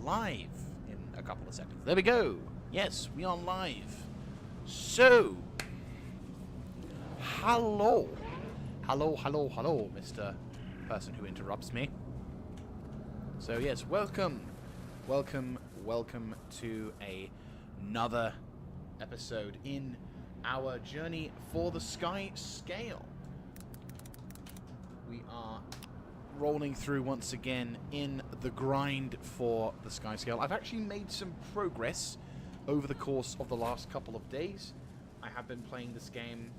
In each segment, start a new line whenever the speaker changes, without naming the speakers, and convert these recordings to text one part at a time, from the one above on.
live in a couple of seconds. There we go. Yes, we are live. So, hello. Hello, hello, hello, Mr. Person who interrupts me. So, yes, welcome. Welcome to another episode in our journey for the Skyscale. We are rolling through once again in the grind for the Skyscale. I've actually made some progress over the course of the last couple of days. I have been playing this game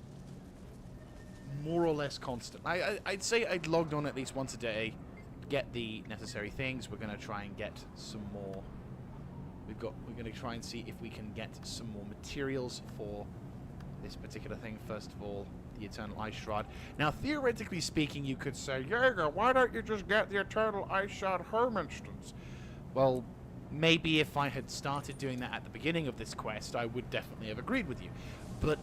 more or less constant. I'd say I'd logged on at least once a day, get the necessary things. We're going to try and get some more. We're going to try and see if we can get some more materials for this particular thing. First of all, the Eternal Ice Shroud. Now, theoretically speaking, you could say, Jaeger, why don't you just get the Eternal Ice Shroud home instance? Well, maybe if I had started doing that at the beginning of this quest, I would definitely have agreed with you. But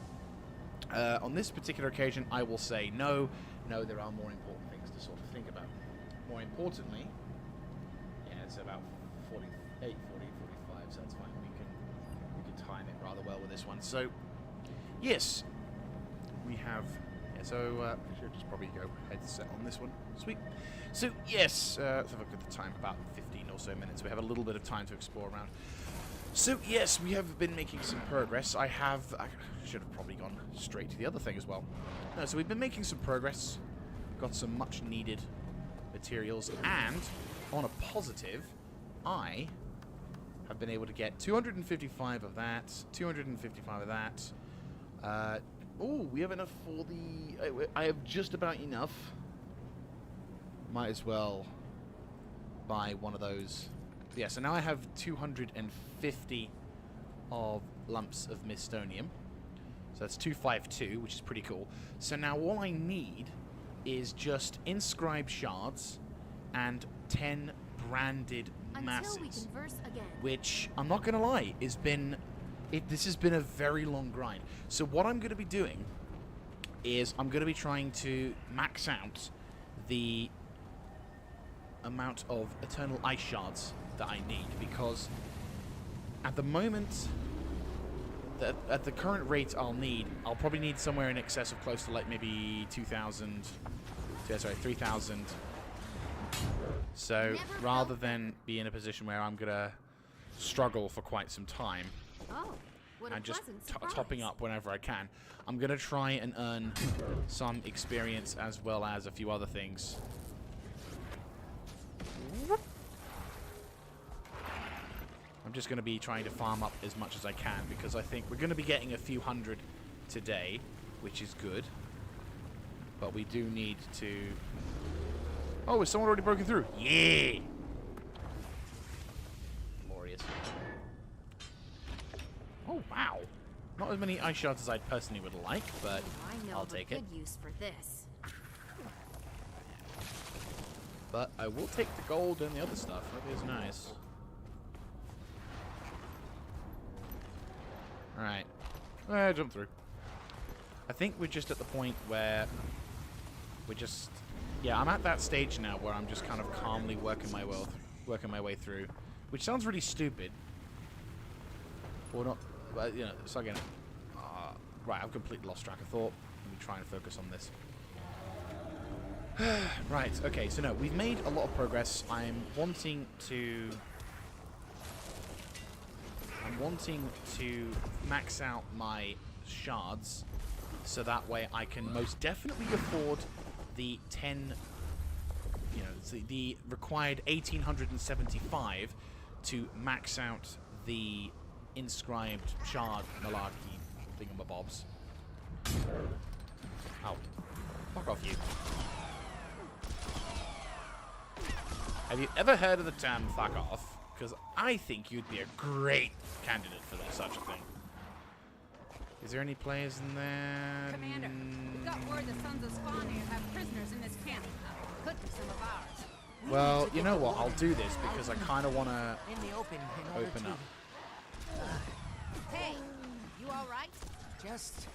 on this particular occasion, I will say no, there are more important things to sort of think about. More importantly, yeah, it's about 45, so that's fine. We can time it rather well with this one. So, yes, we have. Yeah, so I should just probably go headset on this one. Sweet. So yes, let's have a look at the time. About 15 or so minutes. We have a little bit of time to explore around. So yes, we have been making some progress. I should have probably gone straight to the other thing as well. No, so we've been making some progress. Got some much needed materials, and on a positive, I have been able to get 255 of that, 255 of that. Oh, we have enough for the... I have just about enough. Might as well buy one of those. Yeah, so now I have 250 of lumps of Mistonium. So that's 252, which is pretty cool. So now all I need is just inscribed shards and 10 branded masses.
Until we converse again. Which,
I'm not going to lie, this has been a very long grind. So what I'm going to be doing is I'm going to be trying to max out the amount of Eternal Ice Shards that I need, because at the moment, at the current rate I'll probably need somewhere in excess of close to like maybe 3,000. So rather than be in a position where I'm going to struggle for quite some time, and just topping up whenever I can, I'm going to try and earn some experience as well as a few other things. I'm just going to be trying to farm up as much as I can, because I think we're going to be getting a few hundred today, which is good. But we do need to... Oh, is someone already broken through? Yeah! Glorious. Oh, wow. Not as many ice shards as I personally would like, but I'll take it.
Good use for this.
But I will take the gold and the other stuff. That is nice. Alright. Jump through. I think we're just at the point where we're just... Yeah, I'm at that stage now where I'm just kind of calmly working my way through. Which sounds really stupid. Or not... But, you know, so again... right, I've completely lost track of thought. Let me try and focus on this. Right, okay, so no, we've made a lot of progress. I'm wanting to max out my shards, so that way I can most definitely afford the 10, you know, the required 1,875 to max out the inscribed shard malarkey thingamabobs. Oh, fuck off you. Have you ever heard of the term fuck off? Because I think you'd be a great candidate for such a thing. Is there any players in there?
Commander, we got word the Sons of Skyscale have prisoners in this camp. Could be some of ours.
Well, you know what? I'll do this because I kind of want to open up.
Hey, you all right?
Just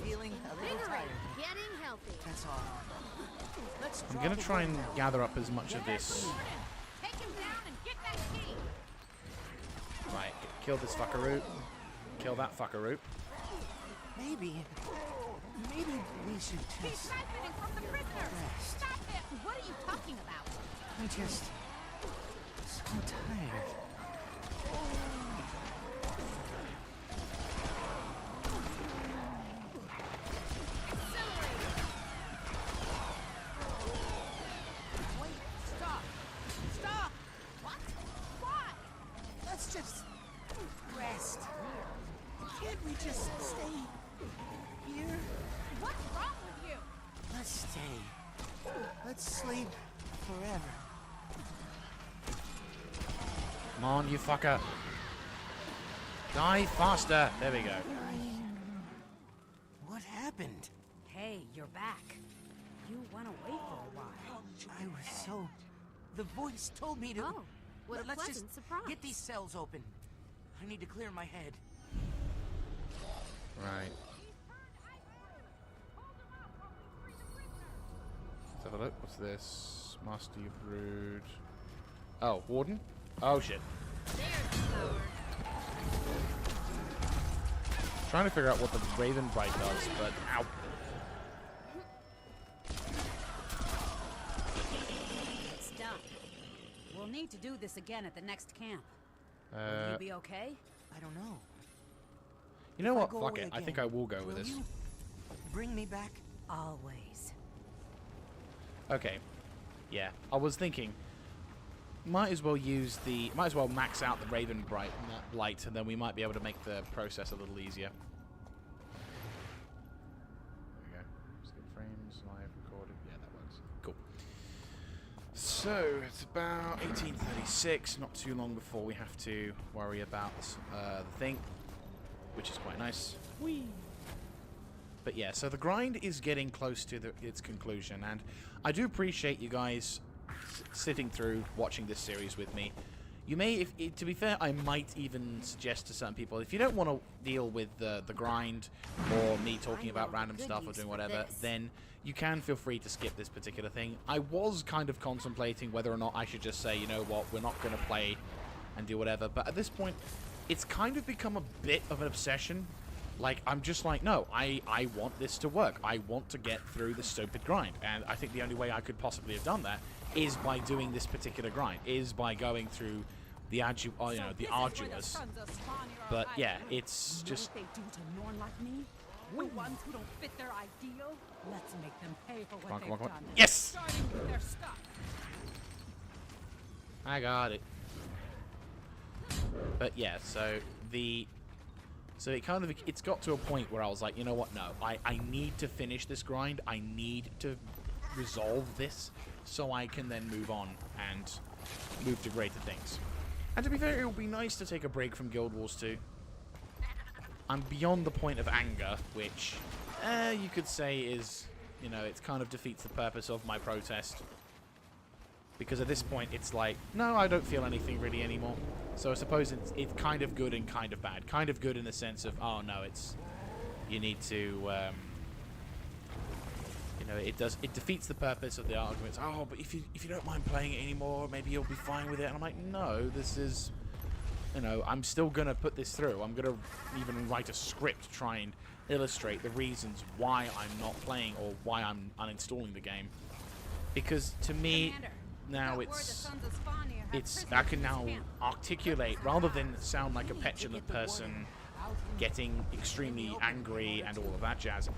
feeling a little tired.
Getting healthy.
That's all.
I'm going to try and gather up as much of this
Take him down and get that
Kill this fuckaroo. Kill that fuckaroo.
Maybe we should
He's
just
benefiting from the prisoners!
rest.
Stop it! What are you talking about?
I'm just so tired. Wait, stop! Stop!
What? Why?
Let's just rest. Can't we just stay here?
What's wrong with you?
Let's stay. Let's sleep forever.
Come on, you fucker. Die faster. There we go.
What happened?
Hey, you're back. You went away for a while.
I was so... The voice told me to...
Oh, what a
Let's
pleasant
just
surprise.
get these cells open. I need to clear my head.
Right. Let's have a look. What's this? Master of Brood. Oh, Warden? Oh, shit.
There's the coward.
Trying to figure out what the Raven Bright does, but ow.
It's done. We'll need to do this again at the next camp. Will you be okay?
I don't know.
You know
If I
what?
go
Fuck
away
it. I
again,
think I will go with
will
this.
you bring me back?
Always.
Okay. Yeah. I was thinking, might as well max out the Raven Bright light, and then we might be able to make the process a little easier. There we go. Skip frames, live recorded. Yeah, that works. Cool. So it's about 1836. Not too long before we have to worry about the thing, which is quite nice. Whee! But yeah, so the grind is getting close to its conclusion, and I do appreciate you guys sitting through, watching this series with me. You may, to be fair, I might even suggest to certain people, if you don't want to deal with the grind or me talking about random stuff or doing whatever, then you can feel free to skip this particular thing. I was kind of contemplating whether or not I should just say, you know what, we're not going to play and do whatever, but at this point, it's kind of become a bit of an obsession. Like, I'm just like, no, I want this to work. I want to get through the stupid grind. And I think the only way I could possibly have done that is by doing this particular grind, is by going through the the arduous. But yeah, it's just...
You know what they do to Norn like me? The ones who don't fit their ideal? Let's make them pay for what they've done.
Yes!
Starting with their stuff.
I got it. But yeah, so it's got to a point where I was like, you know what, no, I need to finish this grind. I need to resolve this so I can then move on and move to greater things. And to be fair, it would be nice to take a break from Guild Wars 2. I'm beyond the point of anger, which you could say is, you know, it kind of defeats the purpose of my protest. Because at this point, it's like, no, I don't feel anything really anymore. So I suppose it's kind of good and kind of bad. Kind of good in the sense of, oh no, you need to, you know, it defeats the purpose of the arguments. Oh, but if you don't mind playing it anymore, maybe you'll be fine with it. And I'm like, no, this is, you know, I'm still gonna put this through. I'm gonna even write a script to try and illustrate the reasons why I'm not playing or why I'm uninstalling the game. Because to me, now I can now articulate, rather than sound like a petulant person getting extremely angry and all of that jazz.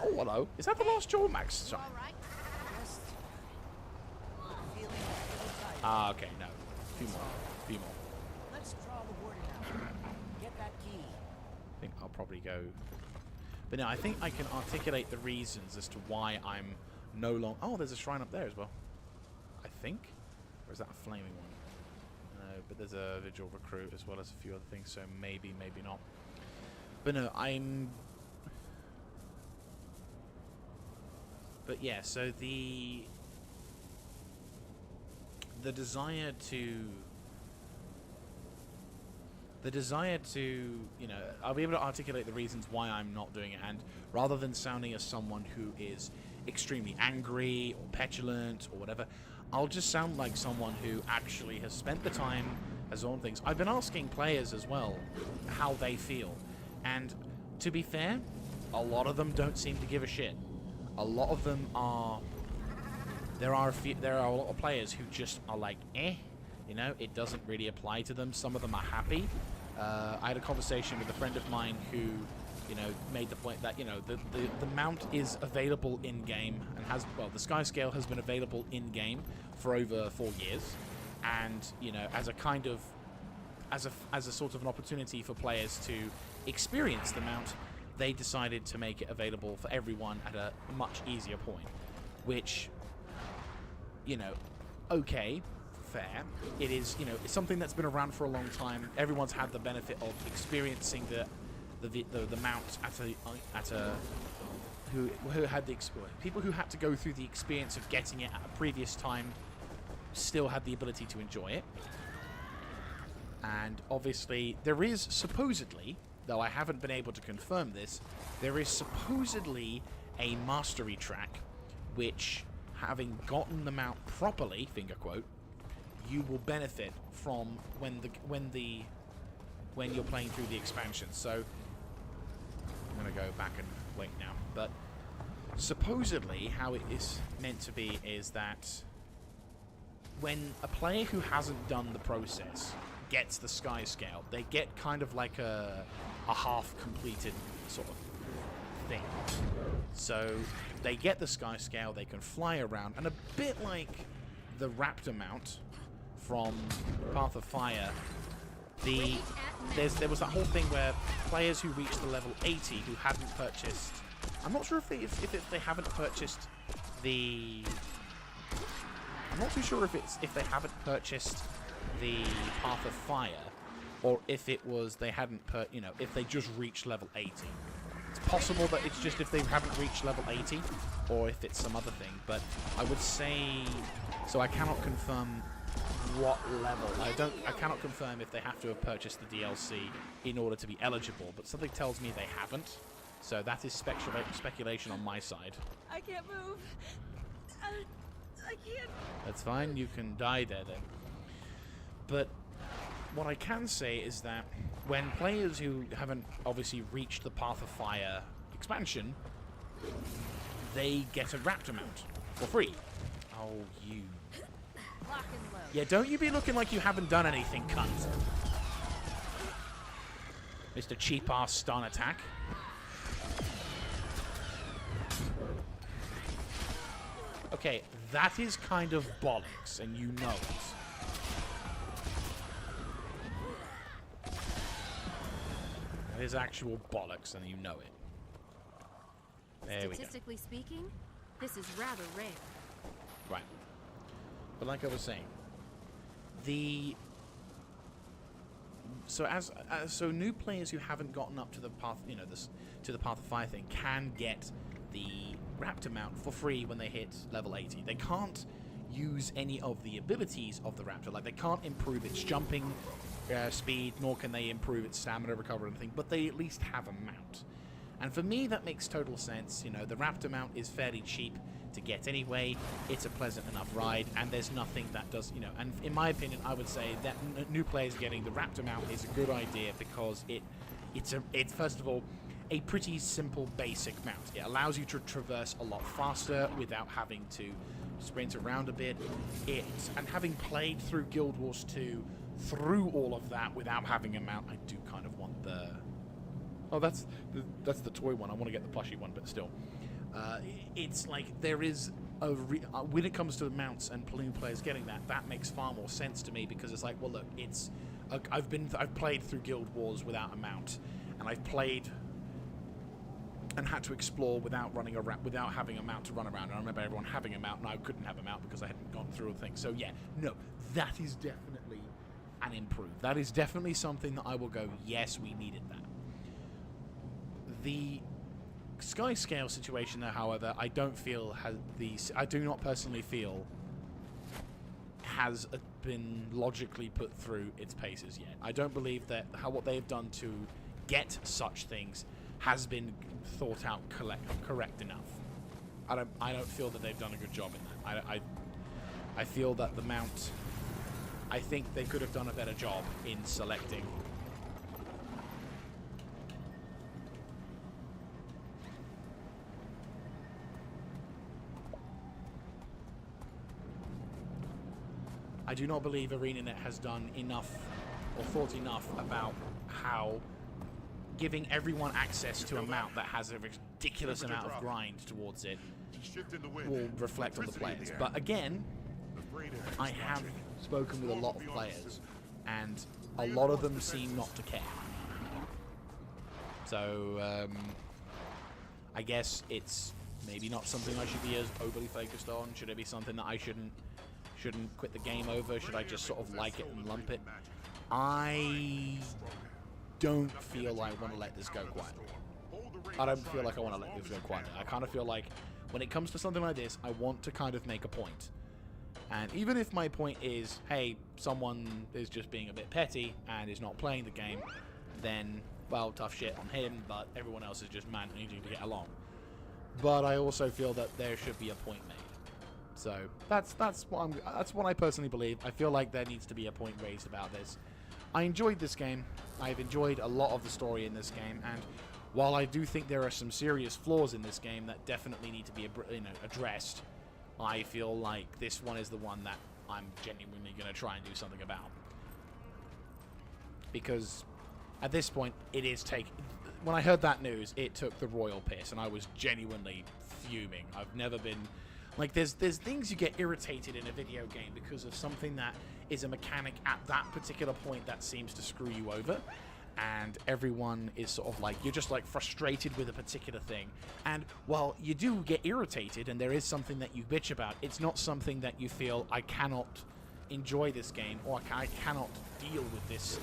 Oh, hello. Is that the last Jormax song? Ah, okay, no. A few more.
Let's draw the warden out. Get that key.
I think I'll probably go... But no, I think I can articulate the reasons as to why I'm no longer... Oh, there's a shrine up there as well. I think? Or is that a flaming one? No, but there's a Vigil Recruit as well as a few other things, so maybe, maybe not. But no, But yeah, so the desire to, you know, I'll be able to articulate the reasons why I'm not doing it, and rather than sounding as someone who is extremely angry or petulant or whatever, I'll just sound like someone who actually has spent the time has on things. I've been asking players as well how they feel, and to be fair, a lot of them don't seem to give a shit. A lot of them are. There are a lot of players who just are like, eh, you know, it doesn't really apply to them. Some of them are happy. I had a conversation with a friend of mine who, you know, made the point that, you know, the mount is available in game and has, well, the Skyscale has been available in game for over 4 years, and, you know, as a kind of, as a sort of an opportunity for players to experience the mount, they decided to make it available for everyone at a much easier point, which, you know, okay, fair. It is, you know, it's something that's been around for a long time. Everyone's had the benefit of experiencing the mount at a who had the people who had to go through the experience of getting it at a previous time still had the ability to enjoy it. And obviously there is supposedly, though I haven't been able to confirm this, there is supposedly a mastery track which, having gotten the mount properly, finger quote, you will benefit from when you're playing through the expansion. So I'm gonna go back and wait now. But supposedly how it is meant to be is that when a player who hasn't done the process gets the Skyscale, they get kind of like a half completed sort of thing. So they get the Skyscale, they can fly around, and a bit like the Raptor mount from Path of Fire, there was that whole thing where players who reached the level 80 who hadn't purchased, I'm not sure if they haven't purchased the, I'm not too sure if they haven't purchased the Path of Fire, or if it was they hadn't if they just reached level 80. It's possible that it's just if they haven't reached level 80, or if it's some other thing, but I would say, so I cannot confirm what level. I cannot confirm if they have to have purchased the DLC in order to be eligible, but something tells me they haven't, so that is speculation on my side.
I can't move. I can't.
That's fine, you can die there then. But what I can say is that when players who haven't obviously reached the Path of Fire expansion, they get a Raptor mount for free. Oh, you.
Lock and load.
Yeah, don't you be looking like you haven't done anything, cunt. Mr. Cheap-ass stun attack. Okay, that is kind of bollocks, and you know it. That is actual bollocks, and you know it. There we go.
Statistically speaking, this is rather rare.
Right. But like I was saying, so new players who haven't gotten up to the path, to the Path of Fire thing can get the Raptor mount for free when they hit level 80. They can't use any of the abilities of the Raptor, like they can't improve its jumping speed, nor can they improve its stamina recovery or anything, but they at least have a mount. And for me, that makes total sense. You know, the Raptor mount is fairly cheap to get anyway. It's a pleasant enough ride, and there's nothing that does, and in my opinion, I would say that new players getting the Raptor mount is a good idea because it's first of all a pretty simple basic mount. It allows you to traverse a lot faster without having to sprint around a bit. And having played through Guild Wars 2 through all of that without having a mount, I do kind of want the... Oh, that's the toy one. I want to get the plushie one, but still. It's like there is when it comes to the mounts and new players getting that makes far more sense to me, because it's like, well, look, it's I've played through Guild Wars without a mount, and I've played and had to explore without having a mount to run around. And I remember everyone having a mount, and I couldn't have a mount because I hadn't gone through all the things. So yeah, no, that is definitely an improve. That is definitely something that I will go, yes, we needed that. The Skyscale situation, though, however, I do not personally feel has been logically put through its paces yet. I don't believe that what they've done to get such things has been thought out correct enough. I don't feel that they've done a good job in that. I feel that the mount I think they could have done a better job in selecting. I do not believe ArenaNet has done enough or thought enough about how giving everyone access to a mount that has a ridiculous amount of grind towards it will reflect on the players. But again, I have spoken with a lot of players, and a lot of them seem not to care. So, I guess it's maybe not something I should be as overly focused on. Should it be something that I shouldn't quit the game over? Should I just sort of like it and lump it? I don't feel I want to let this go quietly. I don't feel like I want to let this go quietly. I kind of feel like when it comes to something like this, I want to kind of make a point. And even if my point is, hey, someone is just being a bit petty and is not playing the game, then, well, tough shit on him, but everyone else is just managing to get along. But I also feel that there should be a point made. So that's what I personally believe. I feel like there needs to be a point raised about this. I enjoyed this game. I've enjoyed a lot of the story in this game, and while I do think there are some serious flaws in this game that definitely need to be addressed, I feel like this one is the one that I'm genuinely going to try and do something about. Because at this point, it is when I heard that news, it took the royal piss, and I was genuinely fuming. I've never been... Like, there's things you get irritated in a video game because of something that is a mechanic at that particular point that seems to screw you over. And everyone is sort of like, you're just like frustrated with a particular thing. And while you do get irritated and there is something that you bitch about, it's not something that you feel, I cannot enjoy this game, or I cannot deal with this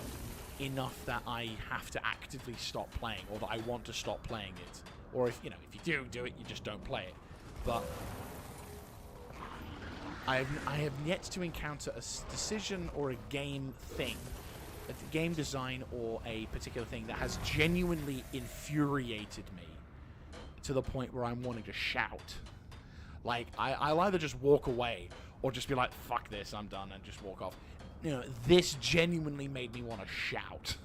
enough that I have to actively stop playing, or that I want to stop playing it. Or if you do it, you just don't play it. But I have yet to encounter a decision or a game thing, a game design or a particular thing that has genuinely infuriated me to the point where I'm wanting to shout. Like, I'll either just walk away or just be like, fuck this, I'm done, and just walk off. This genuinely made me want to shout.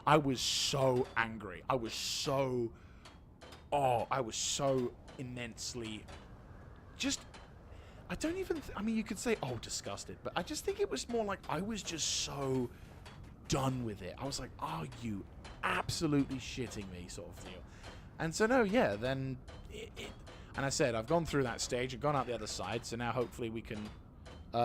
I was so angry. I was so immensely just... I mean, you could say, oh, disgusted, but I just think it was more like I was just so done with it. I was like, are you absolutely shitting me, sort of deal. And so, no, yeah, then and I said, I've gone through that stage and gone out the other side, so now hopefully we can, later.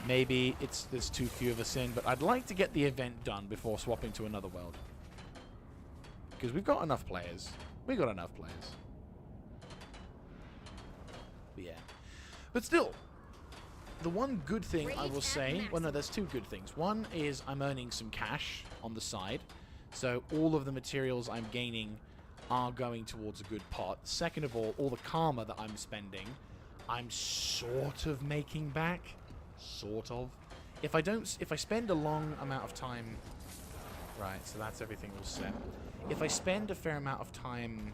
Maybe there's too few of us in, but I'd like to get the event done before swapping to another world. Because we've got enough players. But yeah. But still, the one good thing I will say... Well, no, there's two good things. One is I'm earning some cash on the side. So all of the materials I'm gaining are going towards a good pot. Second of all the karma that I'm spending, I'm sort of making back. Sort of. If I spend a long amount of time... Right, so that's everything all set. If I spend a fair amount of time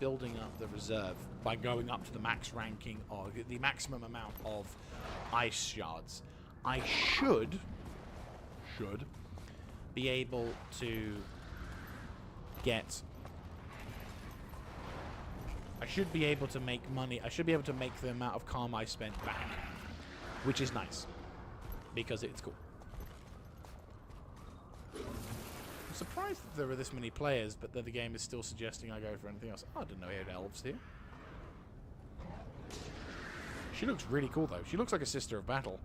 building up the reserve by going up to the max ranking or the maximum amount of ice shards, I should be able to get... I should be able to make money. I should be able to make the amount of karma I spent back, which is nice because it's cool. I'm surprised that there are this many players, but that the game is still suggesting I go for anything else. Oh, I didn't know he had elves here. She looks really cool, though. She looks like a Sister of Battle.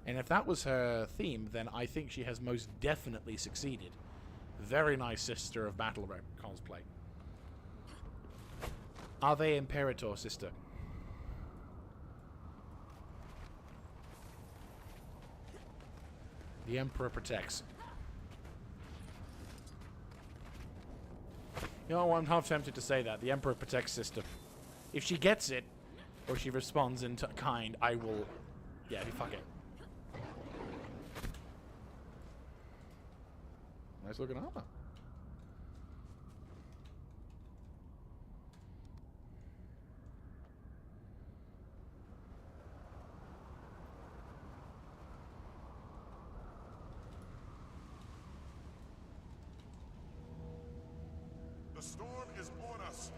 And if that was her theme, then I think she has most definitely succeeded. Very nice Sister of Battle cosplay. Are they Imperator, sister? The Emperor protects. You know, I'm half tempted to say that. The Emperor protects, sister. If she gets it, or she responds in kind, I will... Yeah, fuck it. Nice looking armor.
The storm is on us.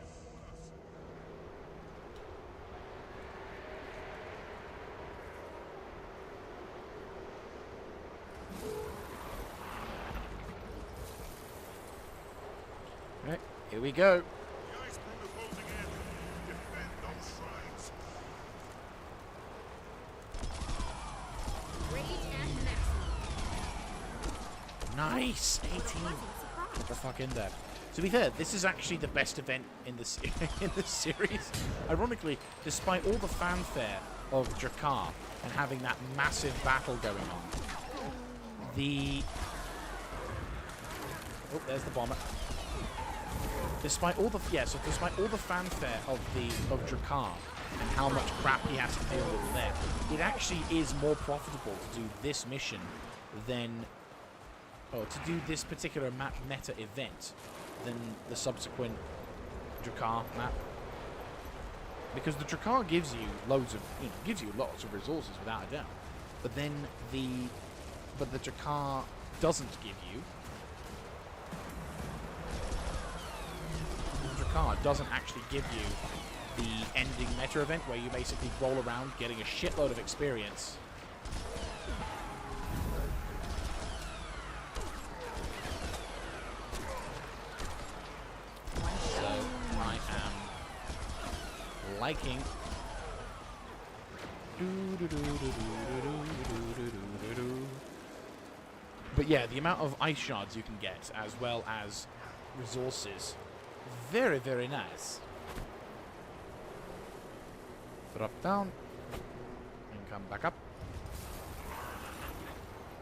Right, here we go.
The ice broom is closing in. Defend those shrines.
Rage at maximum.
Nice! 18. Get the fuck in there. To be fair, this is actually the best event in the in this series. Ironically, despite all the fanfare of Drakkar and having that massive battle going on, oh, there's the bomber. Despite all the despite all the fanfare of Drakkar and how much crap he has to deal with there, it actually is more profitable to do this mission than to do this particular meta event than the subsequent Drakkar map, because the Drakkar gives you loads of lots of resources without a doubt, but then the Drakkar doesn't give you. The Drakkar doesn't actually give you the ending meta event where you basically roll around getting a shitload of experience. Liking. But yeah, the amount of ice shards you can get, as well as resources, very, very nice. Drop down and come back up.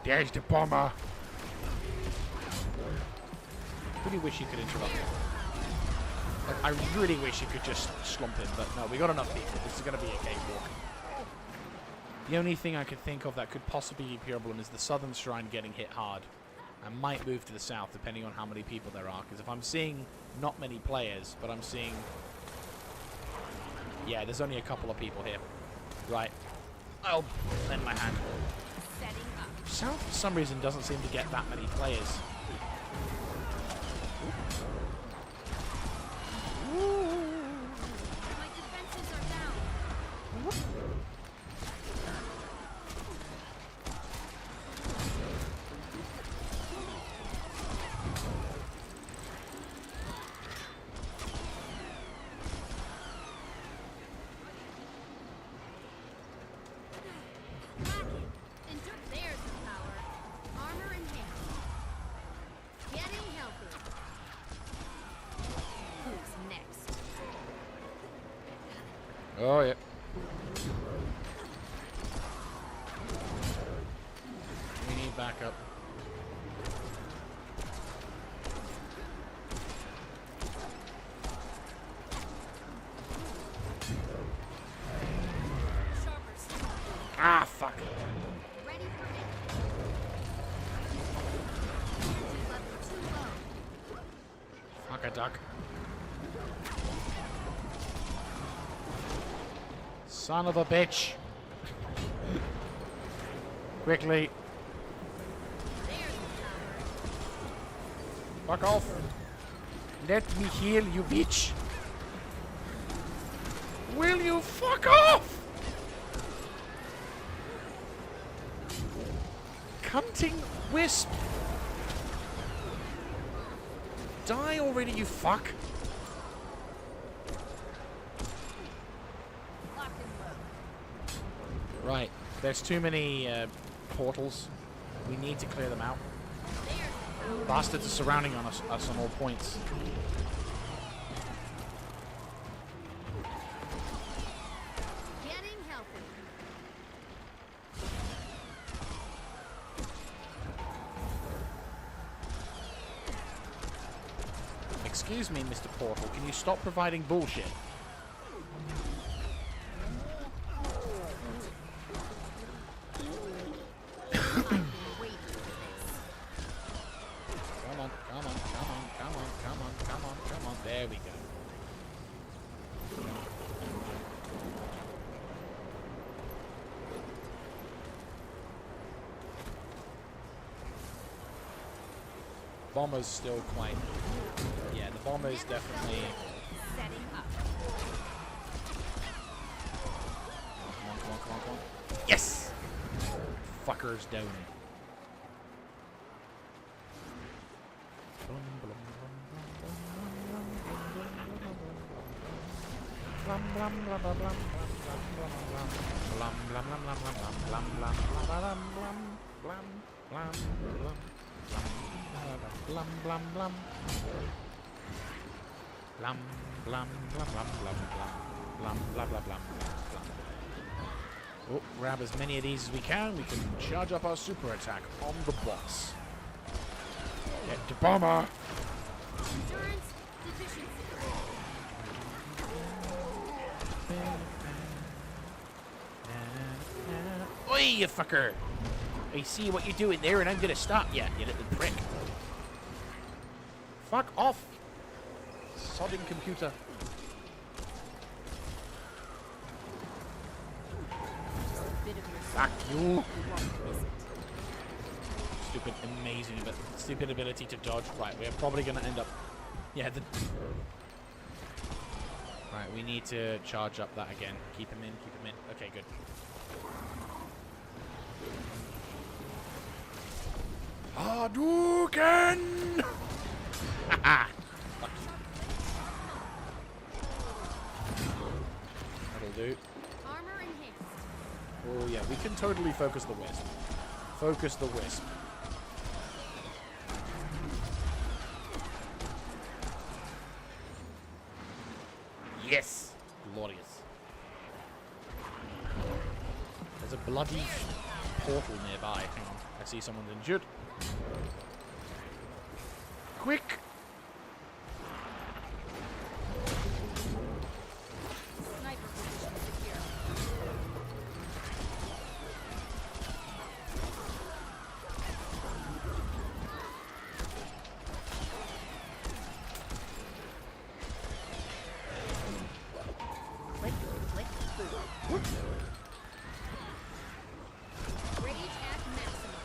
There's the bomber. Really wish you could interrupt him. Like, I really wish you could just slump him, but no, we got enough people. This is going to be a cakewalk. The only thing I could think of that could possibly be a problem is the southern shrine getting hit hard. I might move to the south depending on how many people there are, because if I'm seeing not many players, but I'm seeing... Yeah, there's only a couple of people here. Right. I'll lend my hand. South, for some reason, doesn't seem to get that many players.
My defenses are down. There's the power. Armor in hand. Getting healthy. Who's next?
Oh, yeah. We need backup.
Sharper steel.
Ah, fuck.
Ready for hit. Level too low.
Fuck a duck. Son of a bitch. Quickly.
There's the power.
Fuck off. Let me heal you, bitch. Will you fuck off? Cunting wisp. Die already, you fuck.
Locked and loaded.
Right. There's too many portals. We need to clear them out.
There's the power.
Bastards are surrounding on us on all points.
Getting healthy.
Excuse me, Mr. Portal. Can you stop providing bullshit? Come on, come on, come on, come on, come on, come on, come on. There we go. Bomber's still quite... Yeah, the bomber is definitely...
Setting up.
Come on. Yes! Fucker's down. Oh, grab as many of these as we can. We can charge up our super attack on the boss. Get the bomber.
Insurance deficiency.
Oi, you fucker! I see what you're doing there, and I'm gonna stop you, you little prick. Fuck off, sodding computer. Fuck you. Stupid ability to dodge. Right, we're probably gonna end up. Yeah. Right, we need to charge up that again. Keep him in. Okay, good. Hadouken! Haha! Fuck you. That'll do.
Armor and haste.
Oh yeah, we can totally focus the wisp. Focus the wisp. Yes! Glorious. There's a bloody portal nearby. Hang on. I see someone's injured. Quick!
Sniper position secure. Rage at maximum.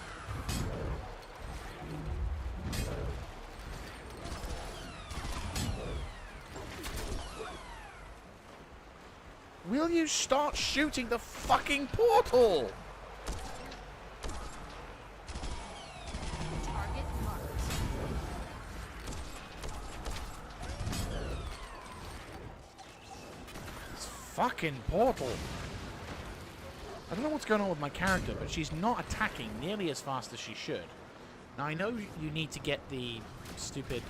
Will you start shooting the fucking portal?
Target marked.
This fucking portal. I don't know what's going on with my character, but she's not attacking nearly as fast as she should. Now, I know you need to get the stupid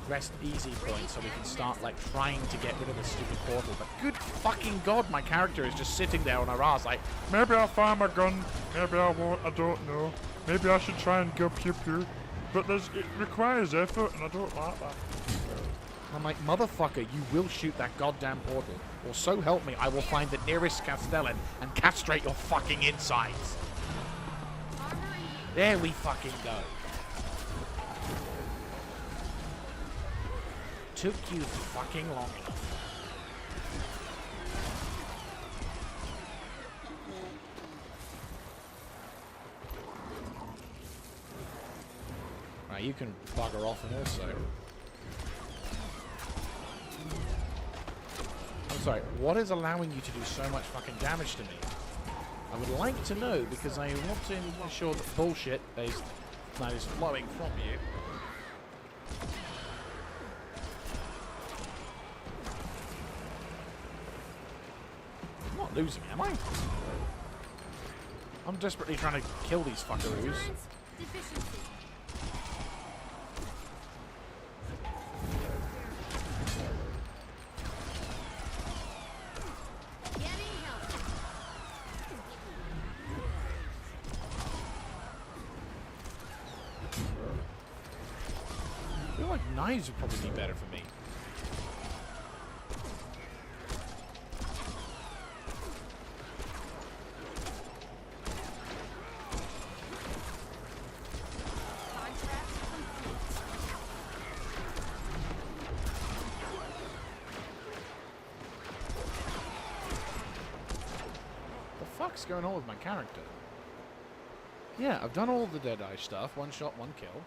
rest easy point so we can start, like, trying to get rid of this stupid portal, but good fucking god, my character is just sitting there on her ass like,
Maybe I'll fire my gun. Maybe I won't. I don't know. Maybe I should try and go pew pew. But it requires effort, and I don't like that.
I'm like, motherfucker, you will shoot that goddamn portal, or so help me, I will find the nearest Castellan and castrate your fucking insides. There we fucking go. Took you fucking long enough. Right, you can bugger off and also. I'm sorry, what is allowing you to do so much fucking damage to me? I would like to know, because I want to ensure that bullshit that is flowing from you. I'm not losing, am I? I'm desperately trying to kill these fuckaroos.
Insurance deficiency. Getting help.
I feel like knives would probably be better for me.
Contract complete.
The fuck's going on with my character? Yeah, I've done all the Deadeye stuff. One shot, one kill.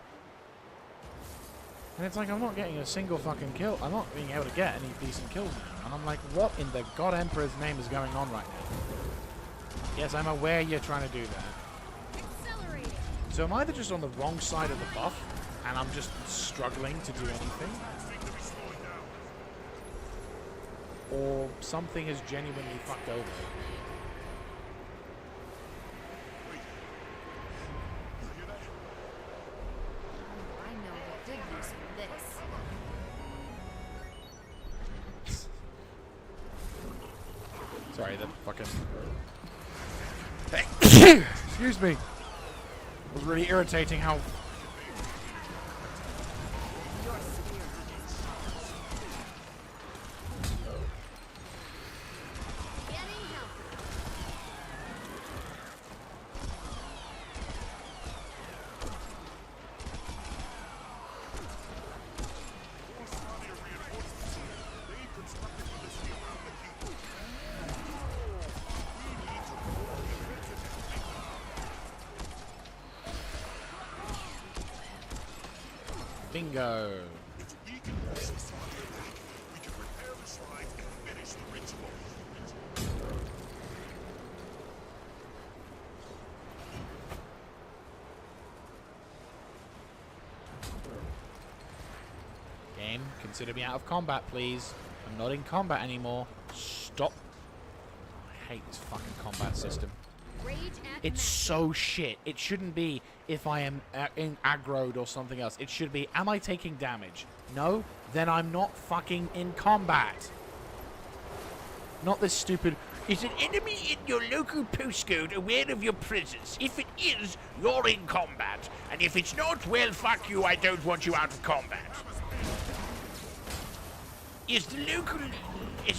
And it's like, I'm not getting a single fucking kill. I'm not being able to get any decent kills now. And I'm like, what in the God Emperor's name is going on right now? Yes, I'm aware you're trying to do that.
Accelerating.
So I'm either just on the wrong side of the buff, and I'm just struggling to do anything, or something is genuinely fucked over.
I know what good use for this.
Sorry, the fucking... Hey. Excuse me. It was really irritating how... Bingo. Game, consider me out of combat, please. I'm not in combat anymore. Stop. I hate this fucking combat system. It's so shit. It shouldn't be if I am aggroed or something else. It should be, am I taking damage? No? Then I'm not fucking in combat. Not this stupid, is an enemy in your local postcode aware of your presence? If it is, you're in combat. And if it's not, well, fuck you, I don't want you out of combat. Is the local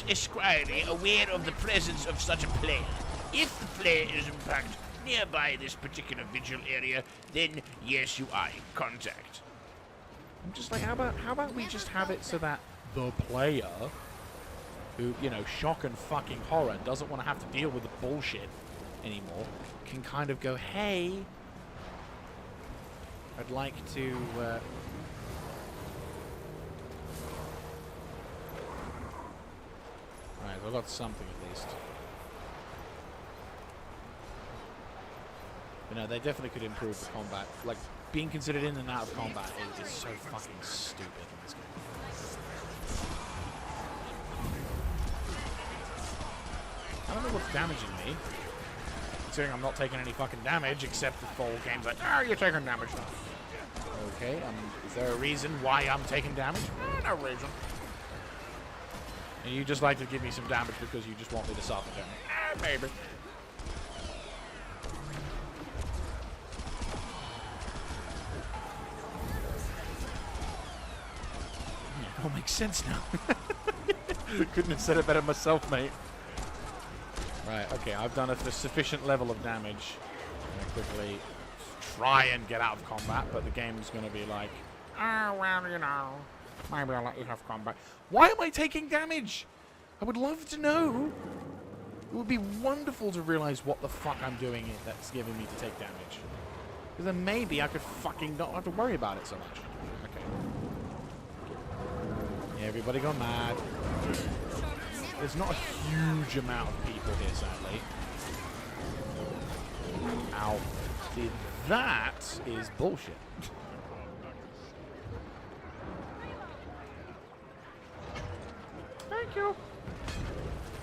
esquire aware of the presence of such a player? If the player is in fact nearby this particular vigil area, then yes, you are in contact. I'm just like, how about we just have it so that the player, who, you know, shock and fucking horror, doesn't want to have to deal with the bullshit anymore, can kind of go, hey, I'd like to, Right, I've got something at least. But no, they definitely could improve the combat. Like, being considered in and out of combat is so fucking stupid in this game. I don't know what's damaging me. Considering I'm not taking any fucking damage, except the full game's like, oh, you're taking damage now. Okay, is there a reason why I'm taking damage? No reason. And you just like to give me some damage because you just want me to suffer, don't you? Maybe. It all makes sense now. Couldn't have said it better myself, mate. Right, okay, I've done a sufficient level of damage. I'm going to quickly try and get out of combat, but the game's going to be like, oh, well, you know, maybe I'll let you have combat. Why am I taking damage? I would love to know. It would be wonderful to realize what the fuck I'm doing that's giving me to take damage. Because then maybe I could fucking not have to worry about it so much. Okay. Yeah, everybody gone mad. There's not a huge amount of people here, sadly. Ow. See, that is bullshit. Thank you.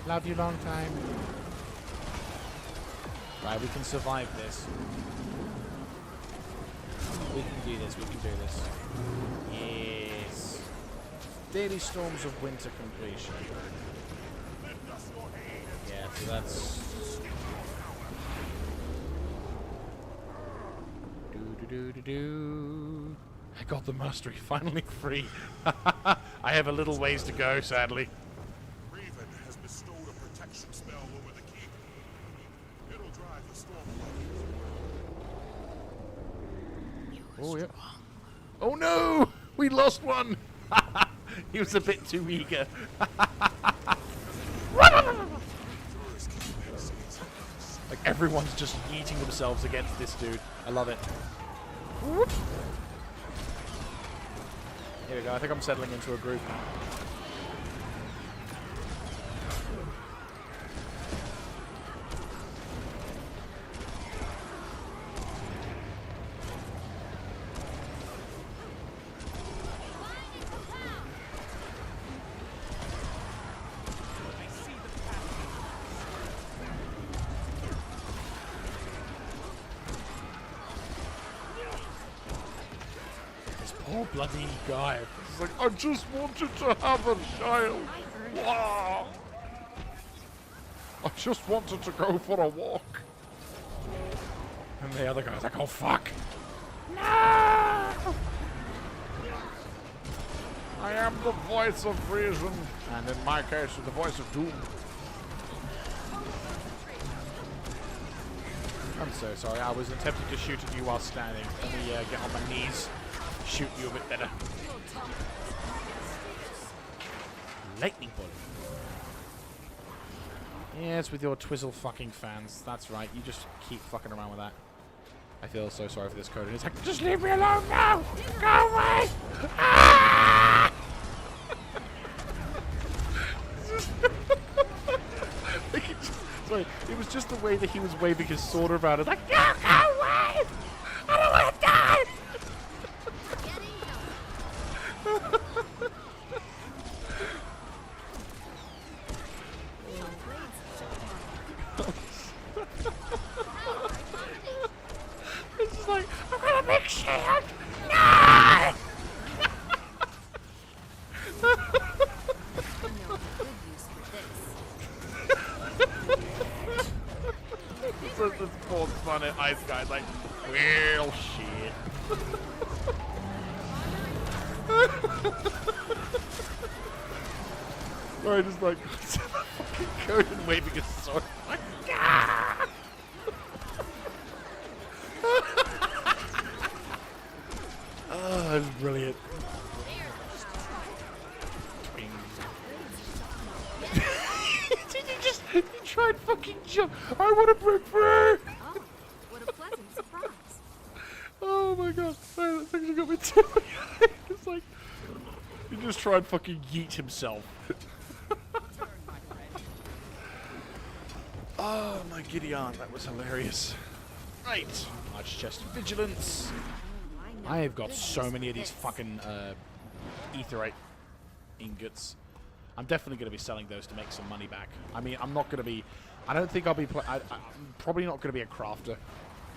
Love you long time. Right, we can survive this. We can do this, we can do this. Yes. Daily Storms of Winter completion. Yeah, so that's... Do-do-do-do-do. I got the mastery finally free. I have a little ways to go, sadly.
Raven has bestowed a protection spell over the keep. It'll drive the storm away.
Oh, yeah. Oh, no! We lost one! He was a bit too eager. Like, everyone's just yeeting themselves against this dude. I love it. Whoop. Here we go. I think I'm settling into a groove now. Poor bloody guy.
It's like, I just wanted to have a child. Wow. I just wanted to go for a walk.
And the other guy's like, oh fuck.
No! I am the voice of reason, and in my case, the voice of doom.
I'm so sorry. I was attempting to shoot at you while standing. Let me get on my knees. Shoot you a bit better. Lightning bolt. Yes, with your twizzle fucking fans. That's right. You just keep fucking around with that. I feel so sorry for this code. It's like, just leave me alone now! Go away! Ah! Sorry, it was just the way that he was waving his sword around. It's like, no, go away! I don't want to die! It's just like, I'm gonna make shield! No! This poor planet ice guy's like, well, shit. Or just like fucking code and waving his sword. Like, ah! Oh, that's brilliant. You tried fucking jump. I want to break free.
Oh, what a pleasant surprise.
Oh my god, that actually got me too. It's like he just tried fucking yeet himself. Oh my Gideon, that was hilarious. Right, large chest of vigilance. I have got so many of these fucking etherite ingots. I'm definitely going to be selling those to make some money back. I mean, I'm not going to be... I don't think I'll be... I'm probably not going to be a crafter.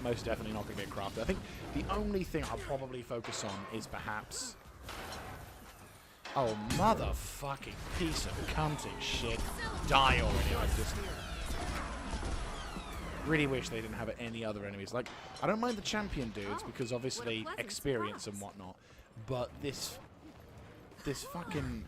Most definitely not going to be a crafter. I think the only thing I'll probably focus on is perhaps... Oh, motherfucking piece of cunting shit. Die already. I just... really wish they didn't have any other enemies. Like, I don't mind the champion dudes because obviously experience and whatnot. But this fucking...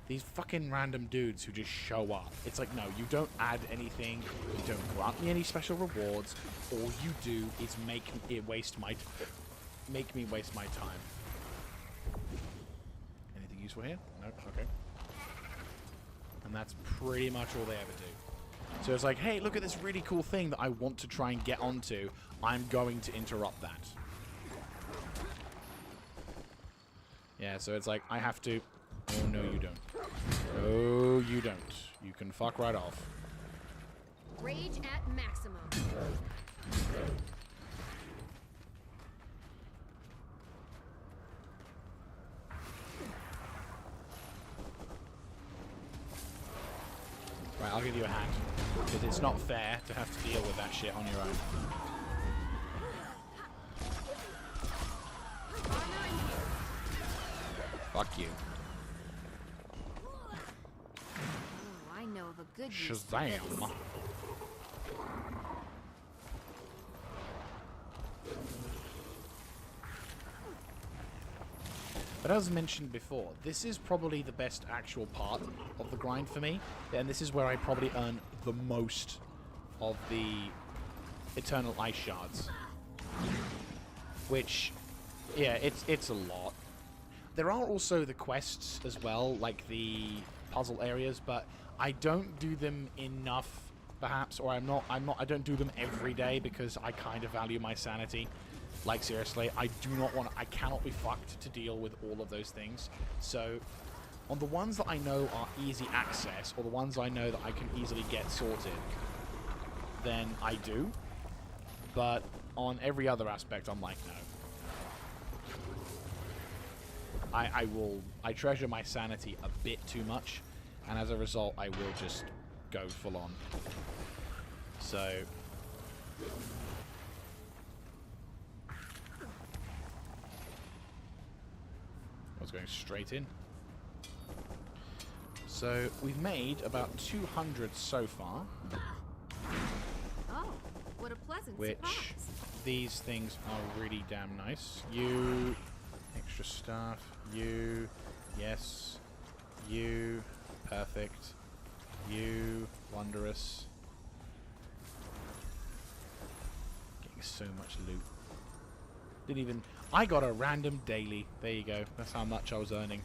These fucking random dudes who just show up. It's like, no, you don't add anything. You don't grant me any special rewards. All you do is make me waste my time. Anything useful here? Nope. Okay. And that's pretty much all they ever do. So it's like, hey, look at this really cool thing that I want to try and get onto. I'm going to interrupt that. Yeah, so it's like, I have to... Oh, no, you don't. No, you don't. You can fuck right off.
Rage at maximum.
Right, I'll give you a hand. Because it's not fair to have to deal with that shit on your own. Fuck you.
Oh, I know of a good use for
Shazam.
this.
But as mentioned before, this is probably the best actual part of the grind for me. And this is where I probably earn the most of the Eternal Ice Shards. Which, yeah, it's a lot. There are also the quests as well, like the puzzle areas, but I don't do them enough, perhaps, or I don't do them every day because I kind of value my sanity. Like, seriously, I do not want to... I cannot be fucked to deal with all of those things. So, on the ones that I know are easy access, or the ones I know that I can easily get sorted, then I do. But on every other aspect, I'm like, no. I treasure my sanity a bit too much, and as a result, I will just go full on. So... I was going straight in. So, we've made about 200 so far.
Oh, what a pleasant
Which,
surprise.
these things are really damn nice. You... Extra stuff. You. Yes. You. Perfect. You. Wondrous. Getting so much loot. Didn't even... I got a random daily. There you go. That's how much I was earning.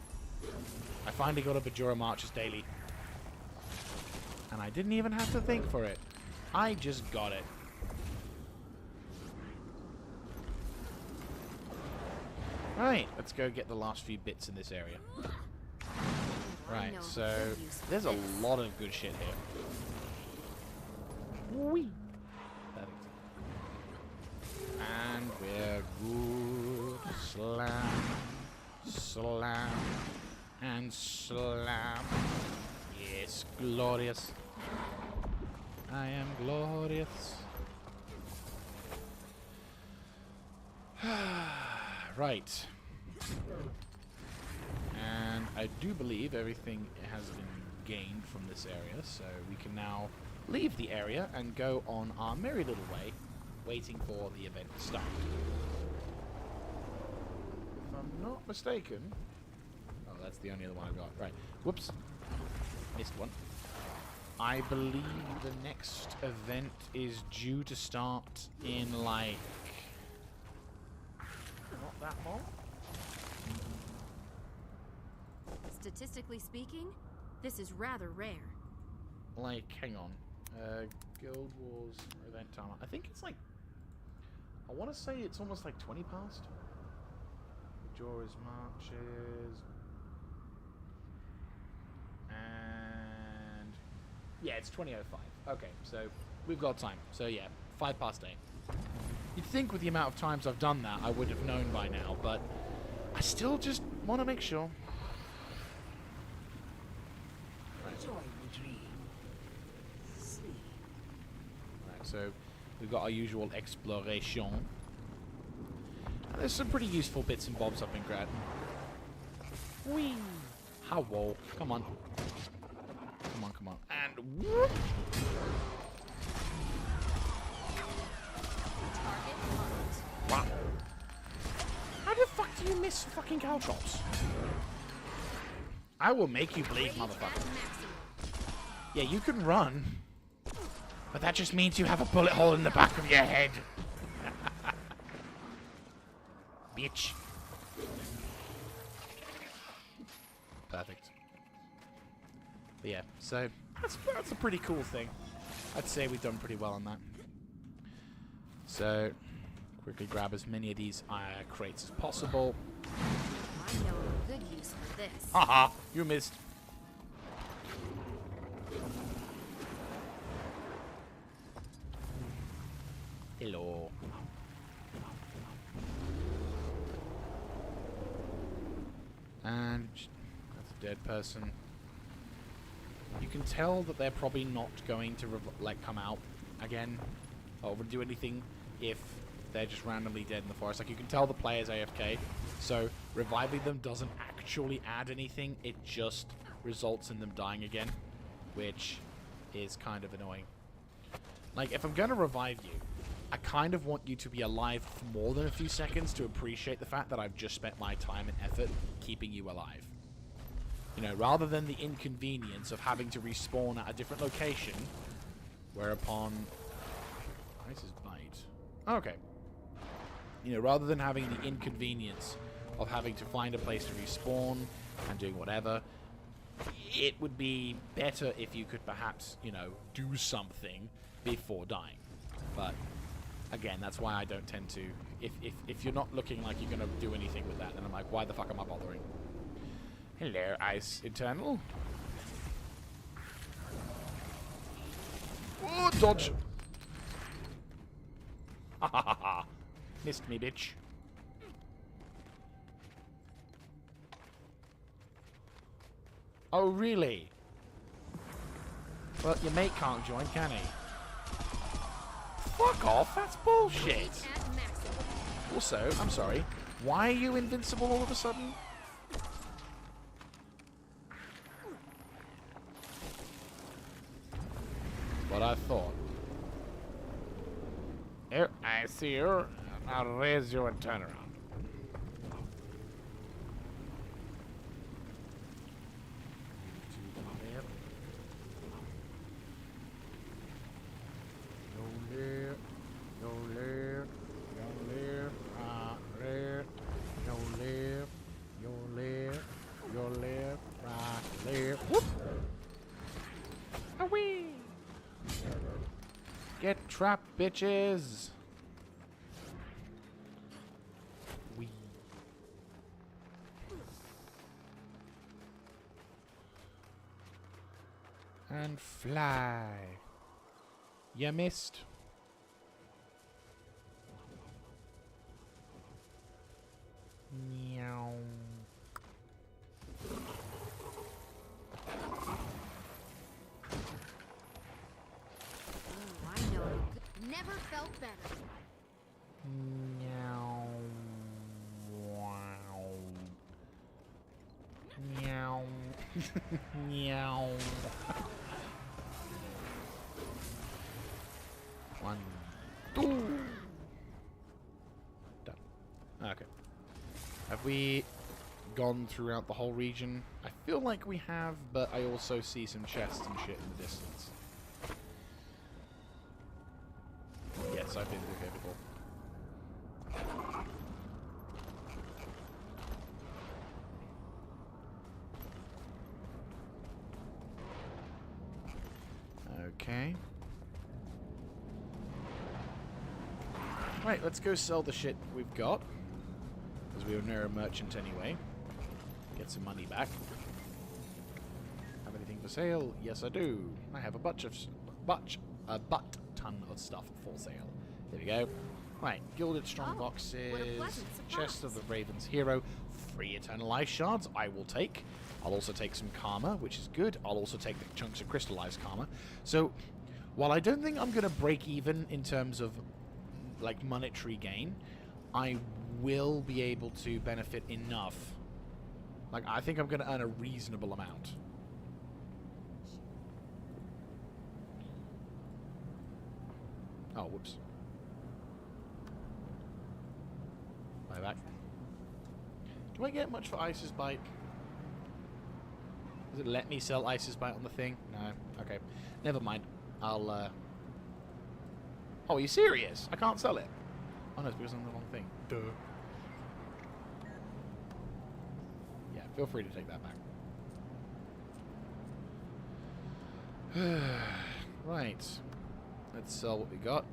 I finally got a Bajora Marches daily. And I didn't even have to think for it. I just got it. Right, let's go get the last few bits in this area. Right, so there's a lot of good shit here. Whee! Perfect. And we're good. Slam, slam, and slam. Yes, glorious. I am glorious. Right. And I do believe everything has been gained from this area, so we can now leave the area and go on our merry little way, waiting for the event to start. If I'm not mistaken... Oh, that's the only other one I've got. Right. Whoops. Missed one. I believe the next event is due to start in, like... not that long?
Statistically speaking, this is rather rare.
Like, hang on. Guild Wars event time. I think it's like... I want to say it's almost like 20 past. Majora's Marches. And... yeah, it's 20:05. Okay, so we've got time. So yeah, 5 past 8. You'd think with the amount of times I've done that, I would have known by now, but I still just want to make sure.
Enjoy the dream. Sleep.
Right, so we've got our usual exploration. And there's some pretty useful bits and bobs I've been grabbing. Whee! How whoa. Come on. Come on, come on. And whoop! Wow. How the fuck do you miss fucking caltrops? I will make you bleed, motherfucker. Yeah, you can run. But that just means you have a bullet hole in the back of your head. Bitch. Perfect. But yeah, so that's a pretty cool thing. I'd say we've done pretty well on that. So, quickly grab as many of these crates as possible.
I know a good use for this.
Haha, you missed. Hello. And that's a dead person. You can tell that they're probably not going to come out again or do anything if they're just randomly dead in the forest. Like, you can tell the player's AFK, so reviving them doesn't actually add anything. It just results in them dying again, which is kind of annoying. Like, if I'm going to revive you, I kind of want you to be alive for more than a few seconds to appreciate the fact that I've just spent my time and effort keeping you alive. You know, rather than the inconvenience of having to respawn at a different location, whereupon... Nice as bite. Okay. You know, rather than having the inconvenience of having to find a place to respawn and doing whatever, it would be better if you could perhaps, you know, do something before dying. But, again, that's why I don't tend to... if you're not looking like you're gonna do anything with that, then I'm like, why the fuck am I bothering? Hello, Ice Eternal. Oh, dodge! Ha ha ha ha! Missed me, bitch. Oh, really? Well, your mate can't join, can he? Fuck off, that's bullshit. Also, I'm sorry, why are you invincible all of a sudden? What I thought. Here, I see you. I'll raise you and turn around. Get trapped, bitches! Wee. And fly. You missed. Meow.
Never felt better.
Meow. Wow. Meow. Meow. One, two. Done. Okay. Have we gone throughout the whole region? I feel like we have, but I also see some chests and shit in the distance. Yes, I've been through here before. Okay. Right, let's go sell the shit we've got. Because we are near a merchant anyway. Get some money back. Have anything for sale? Yes, I do. I have a butt ton of stuff for sale. There we go. Right, gilded strong boxes, chest of the Raven's Hero, 3 eternal ice shards I will take. I'll also take some karma, which is good. I'll also take the chunks of crystallized karma. So, while I don't think I'm going to break even in terms of, like, monetary gain, I will be able to benefit enough. Like, I think I'm going to earn a reasonable amount. Oh, whoops. Buy back. Do I get much for Ice's Bite? Does it let me sell Ice's Bite on the thing? No. Okay. Never mind. I'll, Oh, are you serious? I can't sell it. Oh, no, it's because I'm on the wrong thing. Duh. Yeah, feel free to take that back. Right. Let's sell what we got.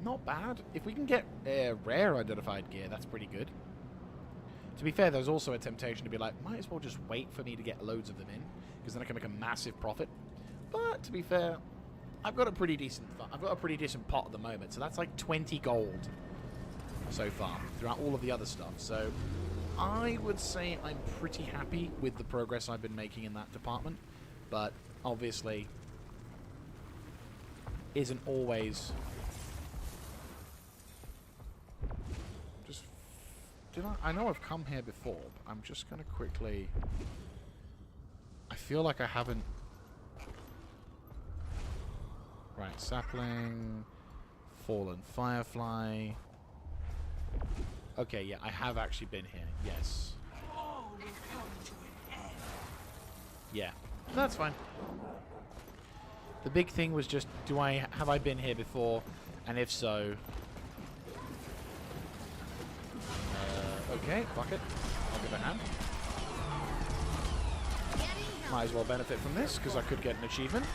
Not bad. If we can get rare identified gear, that's pretty good. To be fair, there's also a temptation to be like, might as well just wait for me to get loads of them in, because then I can make a massive profit. But to be fair, I've got a pretty decent pot at the moment, so that's like 20 gold so far throughout all of the other stuff. So I would say I'm pretty happy with the progress I've been making in that department, but obviously isn't always. Just I know I've come here before, but I'm just gonna quickly. I feel like I haven't. Right, sapling, fallen firefly. Okay, yeah, I have actually been here. Yes. Yeah, that's fine. The big thing was just, have I been here before? And if so, okay, fuck it. I'll give a hand. Might as well benefit from this because I could get an achievement.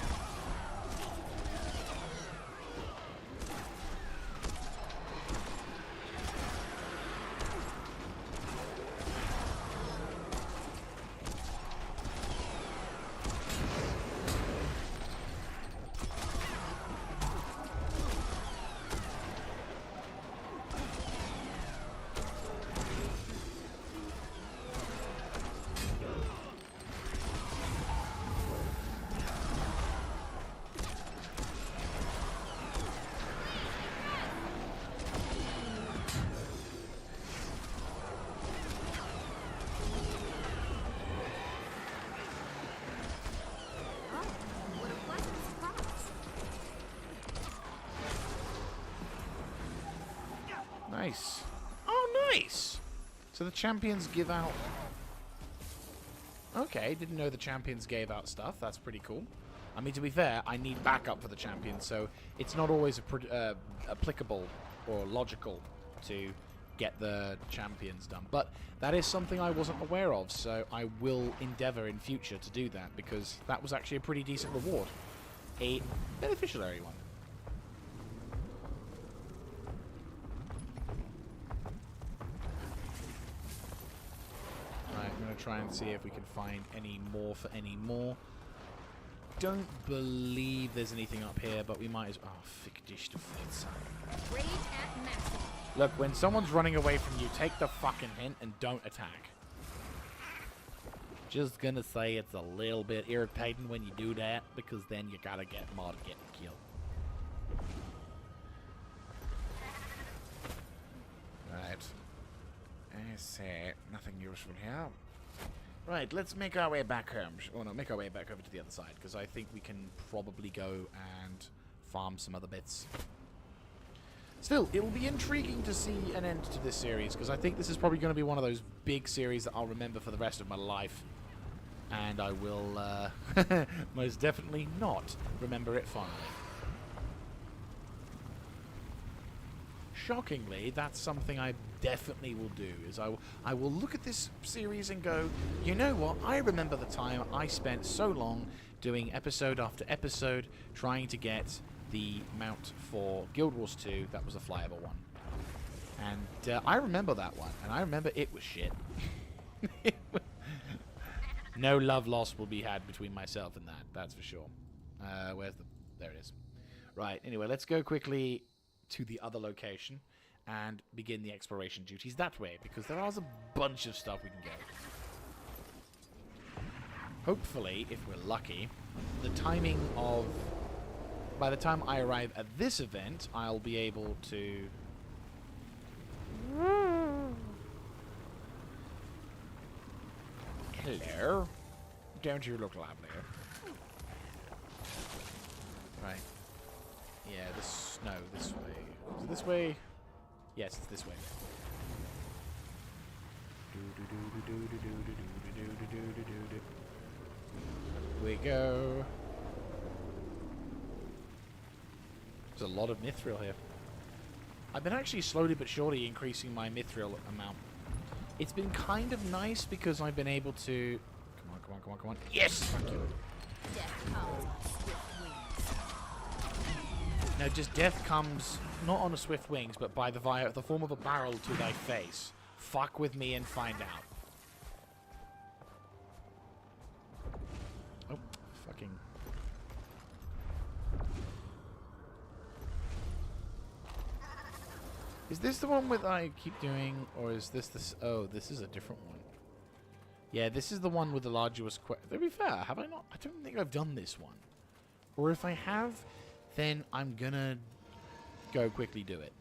nice. Oh, nice! So the champions give out... Okay, didn't know the champions gave out stuff. That's pretty cool. I mean, to be fair, I need backup for the champions, so it's not always applicable or logical to get the champions done. But that is something I wasn't aware of, so I will endeavor in future to do that, because that was actually a pretty decent reward. A beneficiary one. Right, I'm going to try and see if we can find any more for any more. Don't believe there's anything up here, but we might as well... Oh, fick dich to Fritz.
Rage at maximum.
Look, when someone's running away from you, take the fucking hint and don't attack. Just gonna say it's a little bit irritating when you do that, because then you gotta get more to get killed. Right. I say nothing useful here. Right, let's make our way back home. Oh no, make our way back over to the other side, because I think we can probably go and farm some other bits. Still, it'll be intriguing to see an end to this series, because I think this is probably going to be one of those big series that I'll remember for the rest of my life. And I will most definitely not remember it fondly. Shockingly, that's something I definitely will do, is I will look at this series and go, you know what, I remember the time I spent so long doing episode after episode trying to get the mount for Guild Wars 2 that was a flyable one. And I remember that one, and I remember it was shit. No love lost will be had between myself and that's for sure. Where's the... There it is. Right, anyway, let's go quickly to the other location and begin the exploration duties that way, because there is a bunch of stuff we can get. Hopefully, if we're lucky, the timing of... By the time I arrive at this event, I'll be able to... Hello. Don't you look lovely? Right. Yeah, this... No, this way. Is it this way? Yes, it's this way. Up we go. There's a lot of mithril here. I've been actually slowly but surely increasing my mithril amount. It's been kind of nice because I've been able to... Come on, come on, come on, come on. Yes! Thank you.
Death comes on swift wings.
No, just death comes not on a swift wings, but by the form of a barrel to thy face. Fuck with me and find out. Oh, fucking... Is this the one with I keep doing, or is this... Oh, this is a different one. Yeah, this is the one with the largest quest. To be fair, have I not? I don't think I've done this one. Or if I have, then I'm gonna go quickly do it.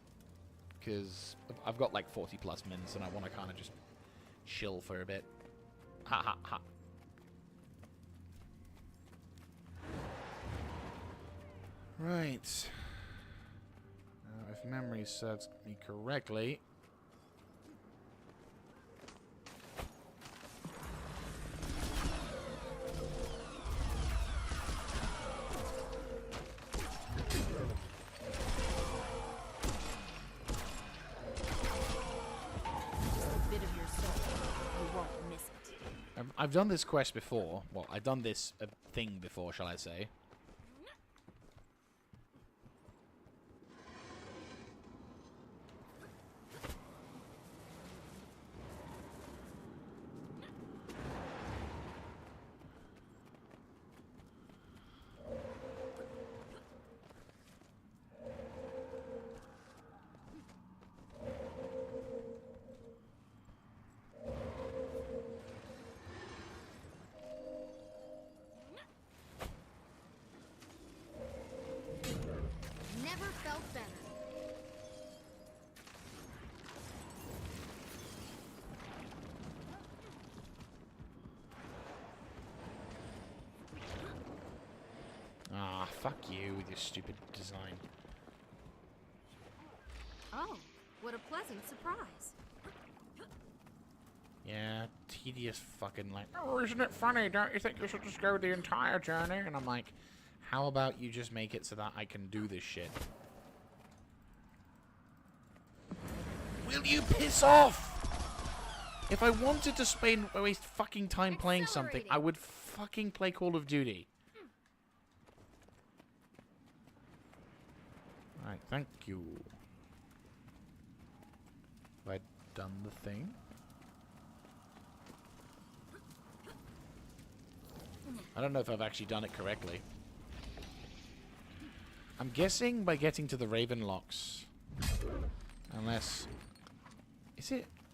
Because I've got like 40 plus mins and I want to kind of just chill for a bit. Ha ha ha. Right. If memory serves me correctly... I've done this quest before. Well, I've done this thing before, shall I say. Ah, fuck you with your stupid design.
Oh, What a pleasant surprise.
Yeah, tedious fucking like, oh, isn't it funny? Don't you think you should just go the entire journey? And I'm like, how about you just make it so that I can do this shit? Will you piss off? If I wanted to waste fucking time playing something, I would fucking play Call of Duty. Alright, thank you. Have I done the thing? I don't know if I've actually done it correctly. I'm guessing by getting to the Raven locks. Unless... Is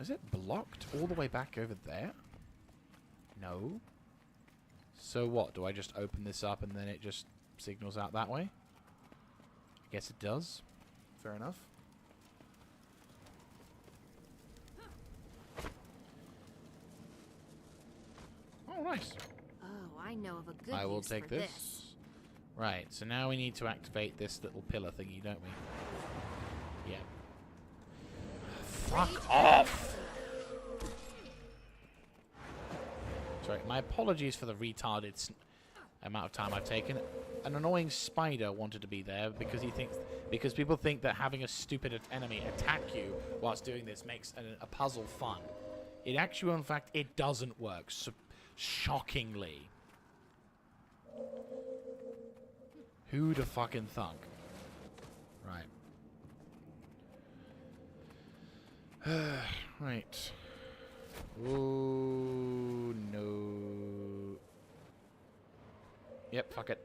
it blocked all the way back over there? No. So what? Do I just open this up and then it just signals out that way? I guess it does. Fair enough. Oh, nice.
Oh, I know of a good
I will
use
take
for
this. Right, so now we need to activate this little pillar thingy, don't we? Yeah. Fuck off! Sorry, my apologies for the retarded amount of time I've taken. An annoying spider wanted to be there because people think that having a stupid enemy attack you whilst doing this makes a puzzle fun. It actually, in fact, it doesn't work. So, shockingly. Who'd have fucking thunk? Right. Right. Oh, no. Yep, fuck it.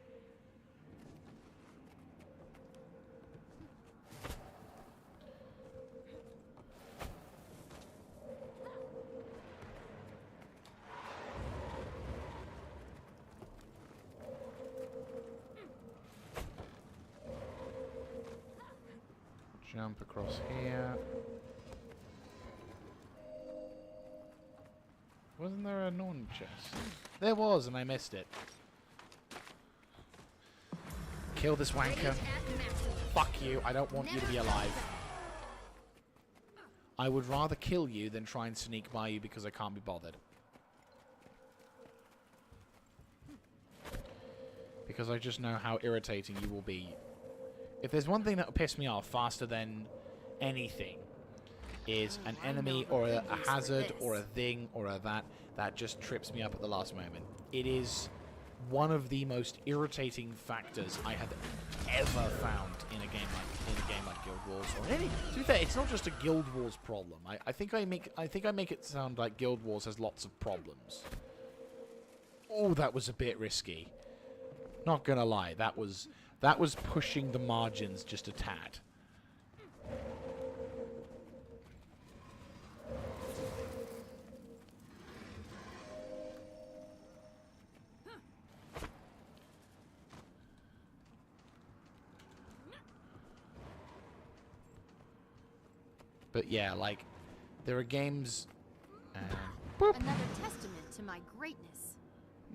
Jump across here. Wasn't there a non chest? There was, and I missed it. Kill this wanker. Fuck you. I don't want you to be alive. I would rather kill you than try and sneak by you because I can't be bothered. Because I just know how irritating you will be. If there's one thing that will piss me off faster than anything, is an enemy or a hazard or a thing or a that just trips me up at the last moment. It is one of the most irritating factors I have ever found in a game like Guild Wars or any. To be fair, it's not just a Guild Wars problem. I think I make it sound like Guild Wars has lots of problems. Oh, that was a bit risky. Not gonna lie, that was pushing the margins just a tad. But yeah, like, there are games...
Another testament to my greatness.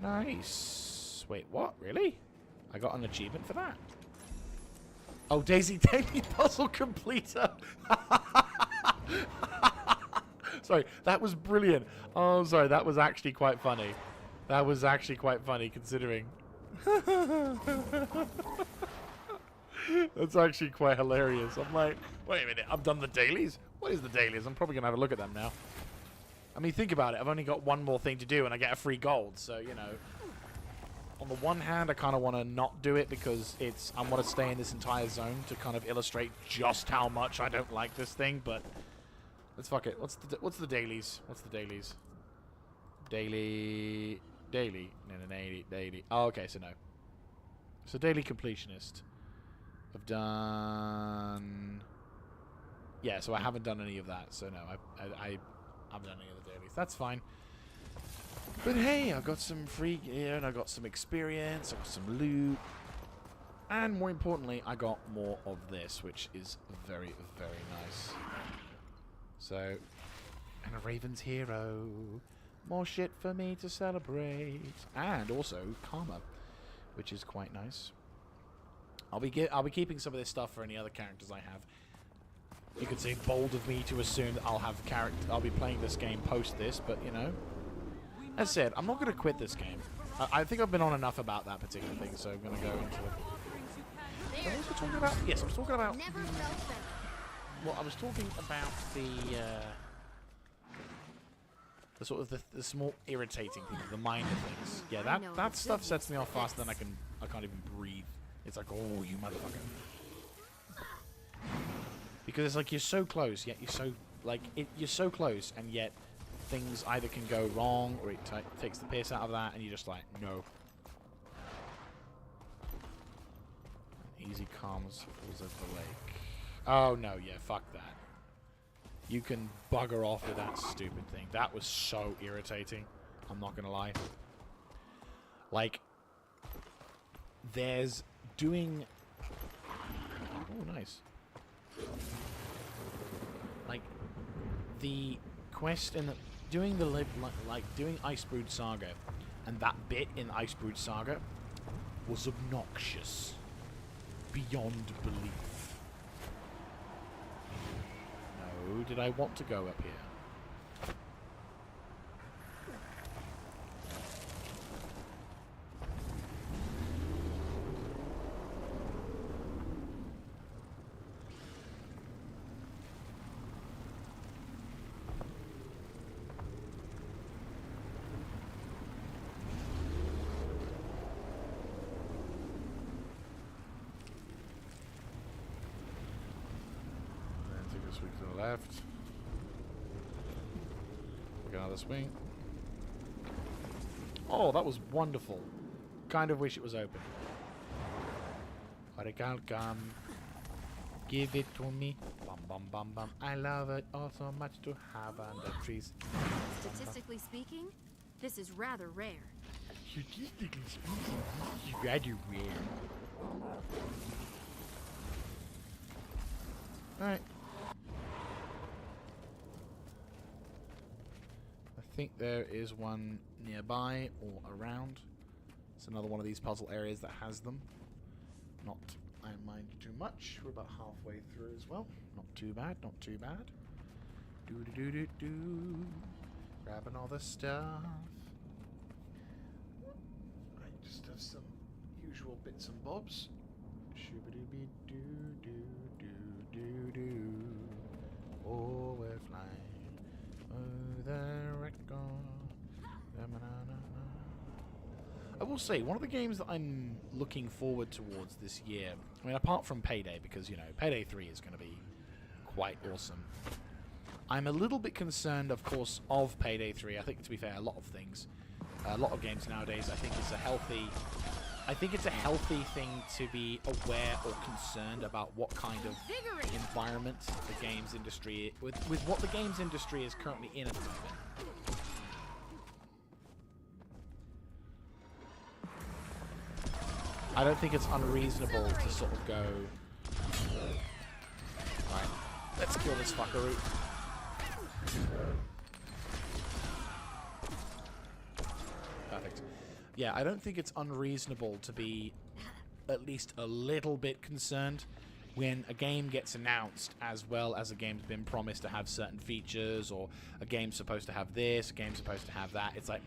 Nice. Wait, what? Really? I got an achievement for that. Oh, Daisy Daily Puzzle Completer. Sorry, that was brilliant. Oh, sorry, that was actually quite funny. That was actually quite funny, considering. That's actually quite hilarious. I'm like, wait a minute, I've done the dailies? What is the dailies? I'm probably going to have a look at them now. I mean, think about it. I've only got one more thing to do and I get a free gold. So, you know, on the one hand, I kind of want to not do it because I want to stay in this entire zone to kind of illustrate just how much I don't like this thing. But let's fuck it. What's the dailies? What's the dailies? Daily. No, daily. Oh, okay, so no. So daily completionist. I've done... Yeah, so I haven't done any of that. So no, I haven't done any of the dailies. That's fine. But hey, I got some free gear and I got some experience. I got some loot. And more importantly, I got more of this, which is very, very nice. So, and a Raven's Hero. More shit for me to celebrate. And also karma, which is quite nice. I'll be keeping some of this stuff for any other characters I have. You could say bold of me to assume that I'll be playing this game post this, but you know. As I said, I'm not going to quit this game. I think I've been on enough about that particular thing, so I'm going to go into it. What was I talking about? Yes, I was talking about...
Never felt better.
Well, I was talking about the sort of the small irritating things, the minor things. Yeah, that stuff sets me off faster than I can't even breathe. It's like, oh, you motherfucker. Because it's like you're so close, yet you're so you're so close, and yet things either can go wrong or it takes the piss out of that, and you're just like, no. Easy comms falls over the lake. Oh no, yeah, fuck that. You can bugger off with that stupid thing. That was so irritating. I'm not gonna lie. Like, there's doing... Oh, nice. Like, the quest and doing doing Icebrood Saga, and that bit in Icebrood Saga was obnoxious beyond belief. No, did I want to go up here? Swing to the left. Look another swing. Oh, that was wonderful. Kind of wish it was open. Come. Give it to me. Bum bum bum bum. I love it all so much to have under trees.
Statistically speaking, this is rather rare.
Statistically speaking, this is rather rare. Alright. I think there is one nearby or around. It's another one of these puzzle areas that has them. Not, I mind too much. We're about halfway through as well. Not too bad, not too bad. Do. Grabbing all the stuff. Right, just have some usual bits and bobs. Shoo-ba-doo-be-doo, do. Oh, we're flying. Oh, the record. I will say, one of the games that I'm looking forward towards this year, I mean, apart from Payday, because, you know, Payday 3 is going to be quite awesome. I'm a little bit concerned, of course, of Payday 3. I think, to be fair, a lot of things, a lot of games nowadays, I think it's a healthy thing to be aware or concerned about what kind of environment the games industry, with what the games industry is currently in at the moment. I don't think it's unreasonable to sort of go, right, let's kill this fuckaroo. Perfect. Yeah, I don't think it's unreasonable to be at least a little bit concerned when a game gets announced, as well as a game's been promised to have certain features, or a game's supposed to have this, a game's supposed to have that. It's like,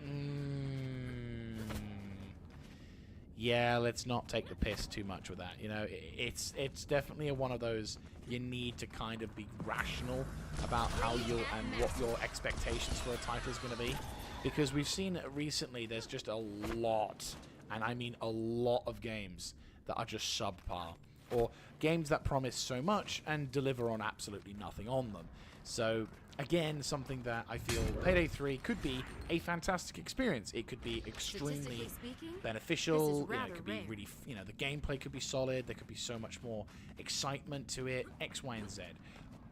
yeah, let's not take the piss too much with that. You know, it's definitely one of those, you need to kind of be rational about how you'll and what your expectations for a title is going to be. Because we've seen recently there's just a lot, and I mean a lot of games that are just subpar. Or games that promise so much and deliver on absolutely nothing on them. So, again, something that I feel Payday 3 could be a fantastic experience. It could be extremely beneficial. You know, it could be really, you know, the gameplay could be solid. There could be so much more excitement to it, X, Y, and Z.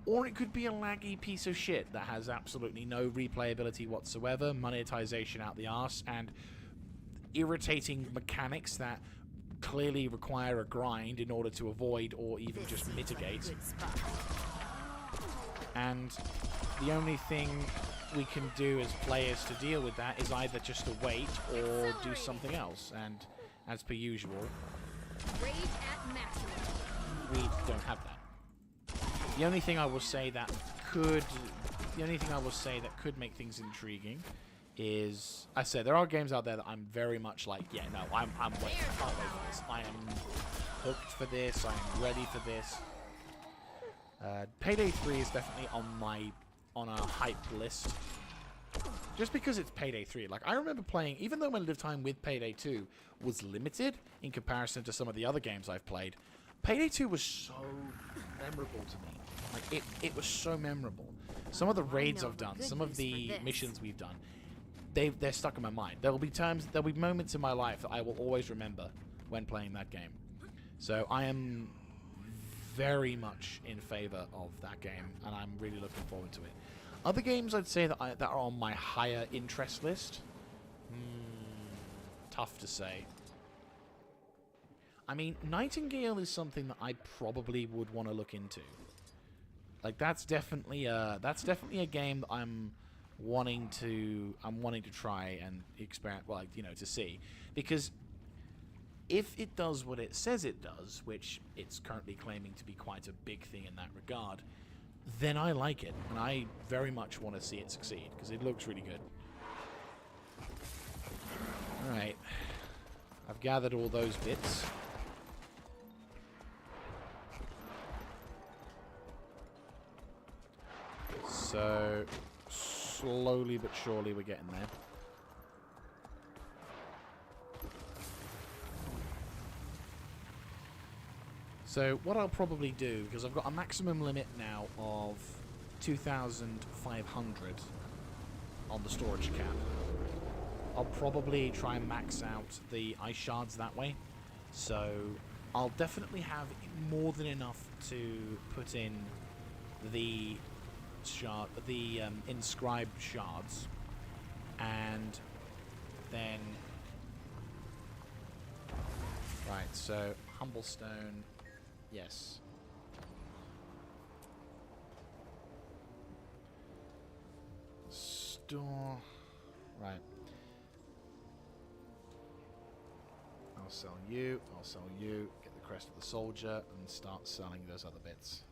Or it could be a laggy piece of shit that has absolutely no replayability whatsoever, monetization out the arse, and irritating mechanics that clearly require a grind in order to avoid or even just mitigate. And the only thing we can do as players to deal with that is either just to wait or do something else. And as per usual, we don't have that.
The only thing I will say that could make things intriguing is, I said there are games out there that I'm very much like, yeah, no, I'm waiting. I can't wait for this. I am hooked for this. I am ready for this. Payday 3 is definitely on a hype list. Just because it's Payday 3. Like, I remember playing, even though my live time with Payday 2 was limited in comparison to some of the other games I've played, Payday 2 was so memorable to me. Like, it was so memorable. Some of the raids I've done, some of the missions we've done, they're stuck in my mind. There'll be moments in my life that I will always remember when playing that game. So I am very much in favor of that game, and I'm really looking forward to it. Other games I'd say that are on my higher interest list, tough to say. I mean, Nightingale is something that I probably would want to look into. Like, that's definitely a game that I'm wanting to try and experiment, well, you know, to see, because if it does what it says it does, which it's currently claiming to be quite a big thing in that regard, then I like it, and I very much want to see it succeed, because it looks really good. Alright. I've gathered all those bits. So, slowly but surely we're getting there. So what I'll probably do, because I've got a maximum limit now of 2,500 on the storage cap, I'll probably try and max out the ice shards that way. So I'll definitely have more than enough to put in the inscribed shards, and then right. So humble stone. Yes. Store. Right. I'll sell you. I'll sell you. Get the crest of the soldier and start selling those other bits.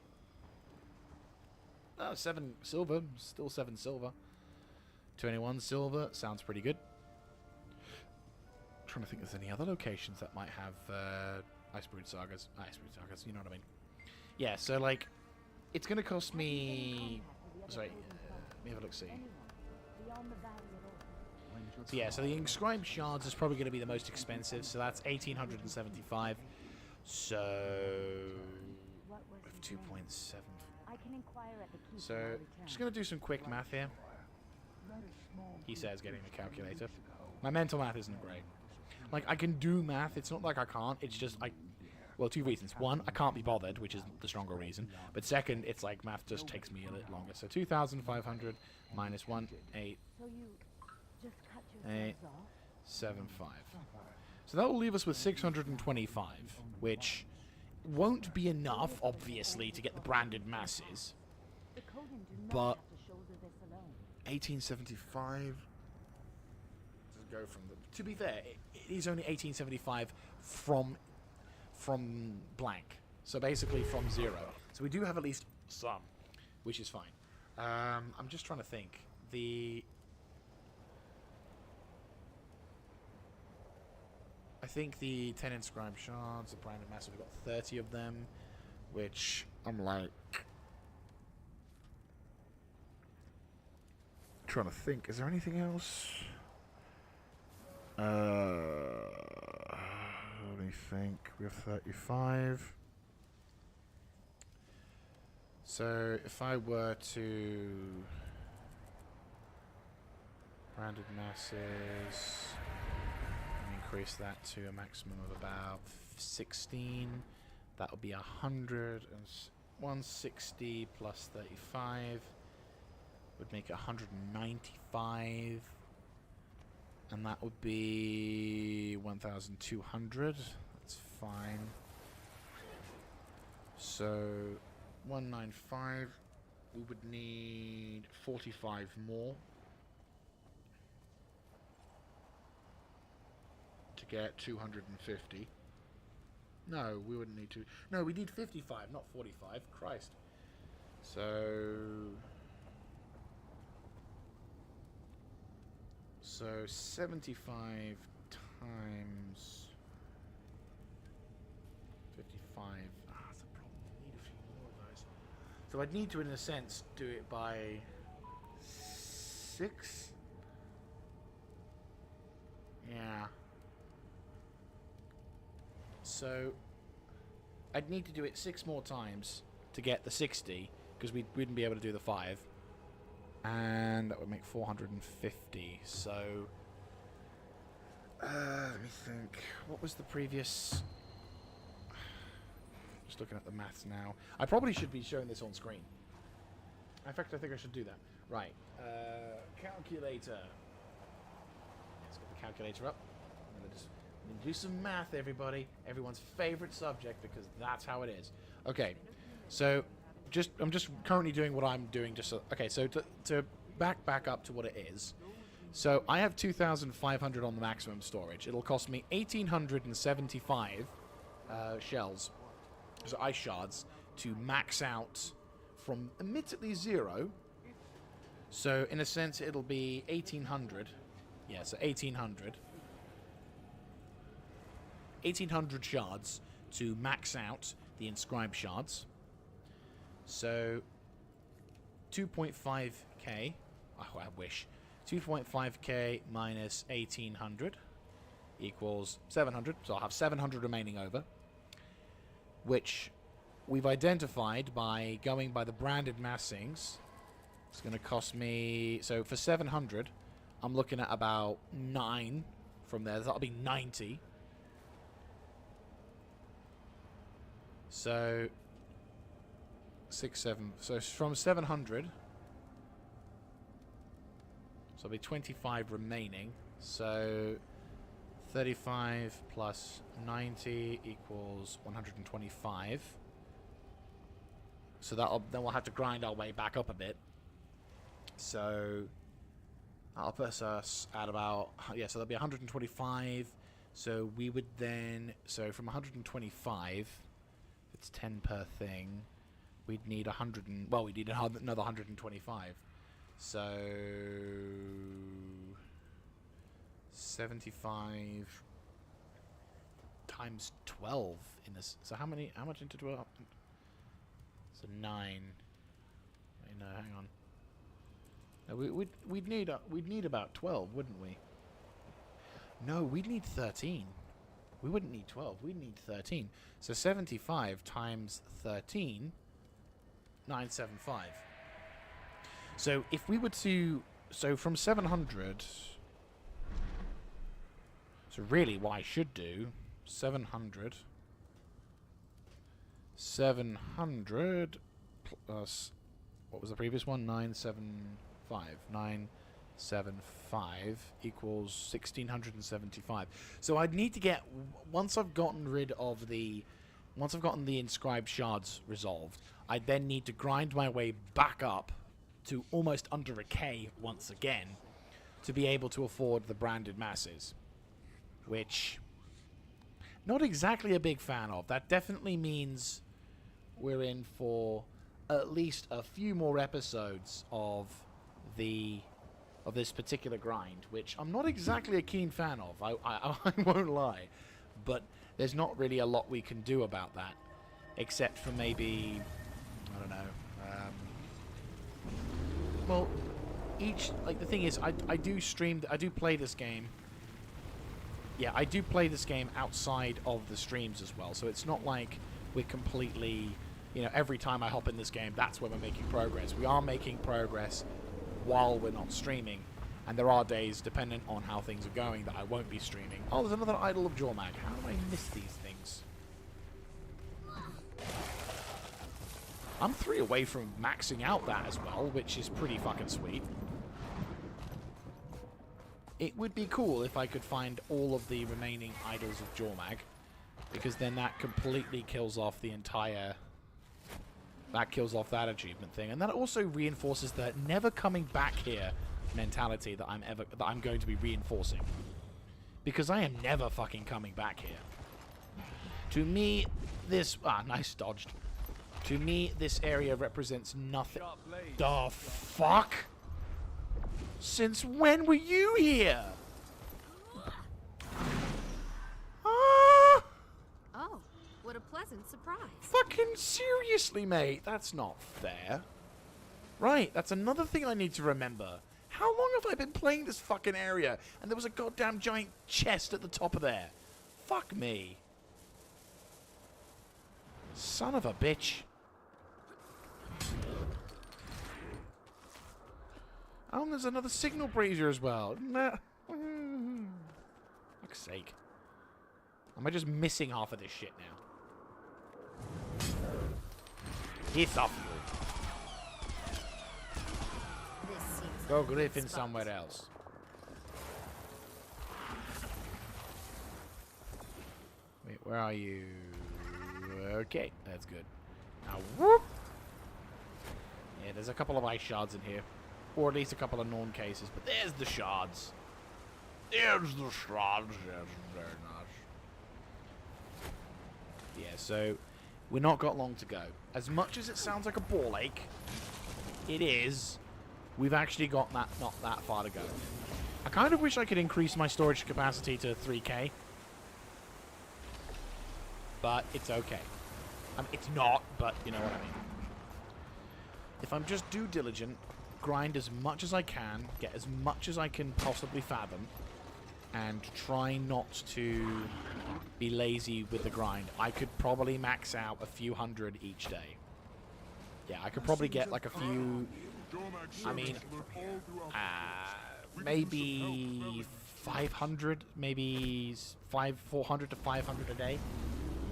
Oh, 7 silver. Still 7 silver. 21 silver. Sounds pretty good. Trying to think if there's any other locations that might have Icebrood Sagas. Icebrood Sagas, you know what I mean. Yeah, so, like, it's going to cost me... Sorry, let me have a look, see. So, yeah, so the Inscribed Shards is probably going to be the most expensive, so that's 1,875. So... with 2.7... So, just going to do some quick math here. He says, getting the calculator. My mental math isn't great. Like, I can do math. It's not like I can't. It's just, well, 2 reasons. One, I can't be bothered, which is the stronger reason. But second, it's like math just takes me a little longer. So 2,500 minus 1, 8, 8, 7, 5. So that will leave us with 625, which won't be enough, obviously, to get the branded masses. But 1875... go from the, to be fair, it is only 1875 from blank, so basically from 0. So we do have at least some, which is fine. I'm just trying to think. I think the 10 inscribed shards, the branded mass, we've got 30 of them, which I'm like trying to think. Is there anything else? Let me think. We have 35. So if I were to branded masses, increase that to a maximum of about 16, that would be 100 and 160 plus 35 would make it 195. And that would be 1,200. That's fine. So 195. We would need 45 more to get 250. No, we wouldn't need to. No, we need 55, not 45. Christ. So 75 times 55. That's a problem. I need a few more of those. So I'd need to, in a sense, do it by 6. Yeah. So I'd need to do it 6 more times to get the 60, because we wouldn't be able to do the 5. And that would make 450. So let me think. What was the previous? Just looking at the maths now. I probably should be showing this on screen. In fact, I think I should do that. Right. Calculator. Let's get the calculator up. I'm gonna just do some math, everybody. Everyone's favorite subject, because that's how it is. Okay. So I'm just currently doing what I'm doing. Just so, okay. So to back up to what it is. So I have 2,500 on the maximum storage. It'll cost me 1,875 shells, so ice shards, to max out from admittedly 0. So in a sense, it'll be 1,800. Yeah, so 1,800. 1,800 shards to max out the inscribed shards. So 2.5k. Oh, I wish. 2.5k minus 1,800 equals 700. So I'll have 700 remaining over, which we've identified by going by the branded massings. It's going to cost me... So for 700, I'm looking at about 9 from there. That'll be 90. So 6, 7. So from 700, so it'll be 25 remaining. So 35 plus 90 equals 125. So then we'll have to grind our way back up a bit. So that'll put us at about, yeah, so that'll be 125. So we would then, so from 125, it's 10 per thing. We'd need 100 and, well, we need another 125. So 75 times 12 in this. So how much into 12? So 9. Wait, no, hang on. No, we'd need about 12, wouldn't we? No, we'd need 13. We wouldn't need 12. We'd need 13. So 75 times 13, 975. So if we were to, so from 700, so really what I should do, 700 plus, what was the previous one? 975. 975 equals 1,675. So I'd need to get, once I've gotten the inscribed shards resolved, I then need to grind my way back up to almost under a K once again to be able to afford the branded masses, which not exactly a big fan of. That definitely means we're in for at least a few more episodes of this particular grind, which I'm not exactly a keen fan of. I won't lie, but there's not really a lot we can do about that, except for maybe, I don't know. Well, the thing is, I do play this game. Yeah, I do play this game outside of the streams as well, so it's not like we're completely, every time I hop in this game, that's when we're making progress. We are making progress while we're not streaming, and there are days, dependent on how things are going, that I won't be streaming. Oh, there's another idol of Jormag. How do I miss these things? I'm 3 away from maxing out that as well, which is pretty fucking sweet. It would be cool if I could find all of the remaining idols of Jormag, because then that completely kills off the entire... That kills off that achievement thing, and that also reinforces the never coming back here mentality that I'm going to be reinforcing, because I am never fucking coming back here. To me, this nice dodged. To me, this area represents nothing. The fuck? Since when were you here? Ah!
Oh, what a pleasant surprise.
Fucking seriously, mate. That's not fair. Right, that's another thing I need to remember. How long have I been playing this fucking area? And there was a goddamn giant chest at the top of there. Fuck me. Son of a bitch. Oh, and there's another signal brazier as well. Nah. Fuck's sake. Am I just missing half of this shit now? Piss off you.
This seems
Go
like a good
Griffin
spot.
somewhere else. Wait, where are you? Okay, that's good. Now, whoop! Yeah, there's a couple of ice shards in here. Or at least a couple of known cases. But there's the shards. There's the shards. Yes, very nice. Yeah, so we're not got long to go. As much as it sounds like a ball ache, it is. We've actually got not that far to go. I kind of wish I could increase my storage capacity to 3K. But it's okay. It's not, but you know what I mean. If I'm just due diligent, grind as much as I can, get as much as I can possibly fathom, and try not to be lazy with the grind, I could probably max out a few hundred each day. Yeah, I could probably get like a few... I mean, maybe 500, maybe 400 to 500 a day.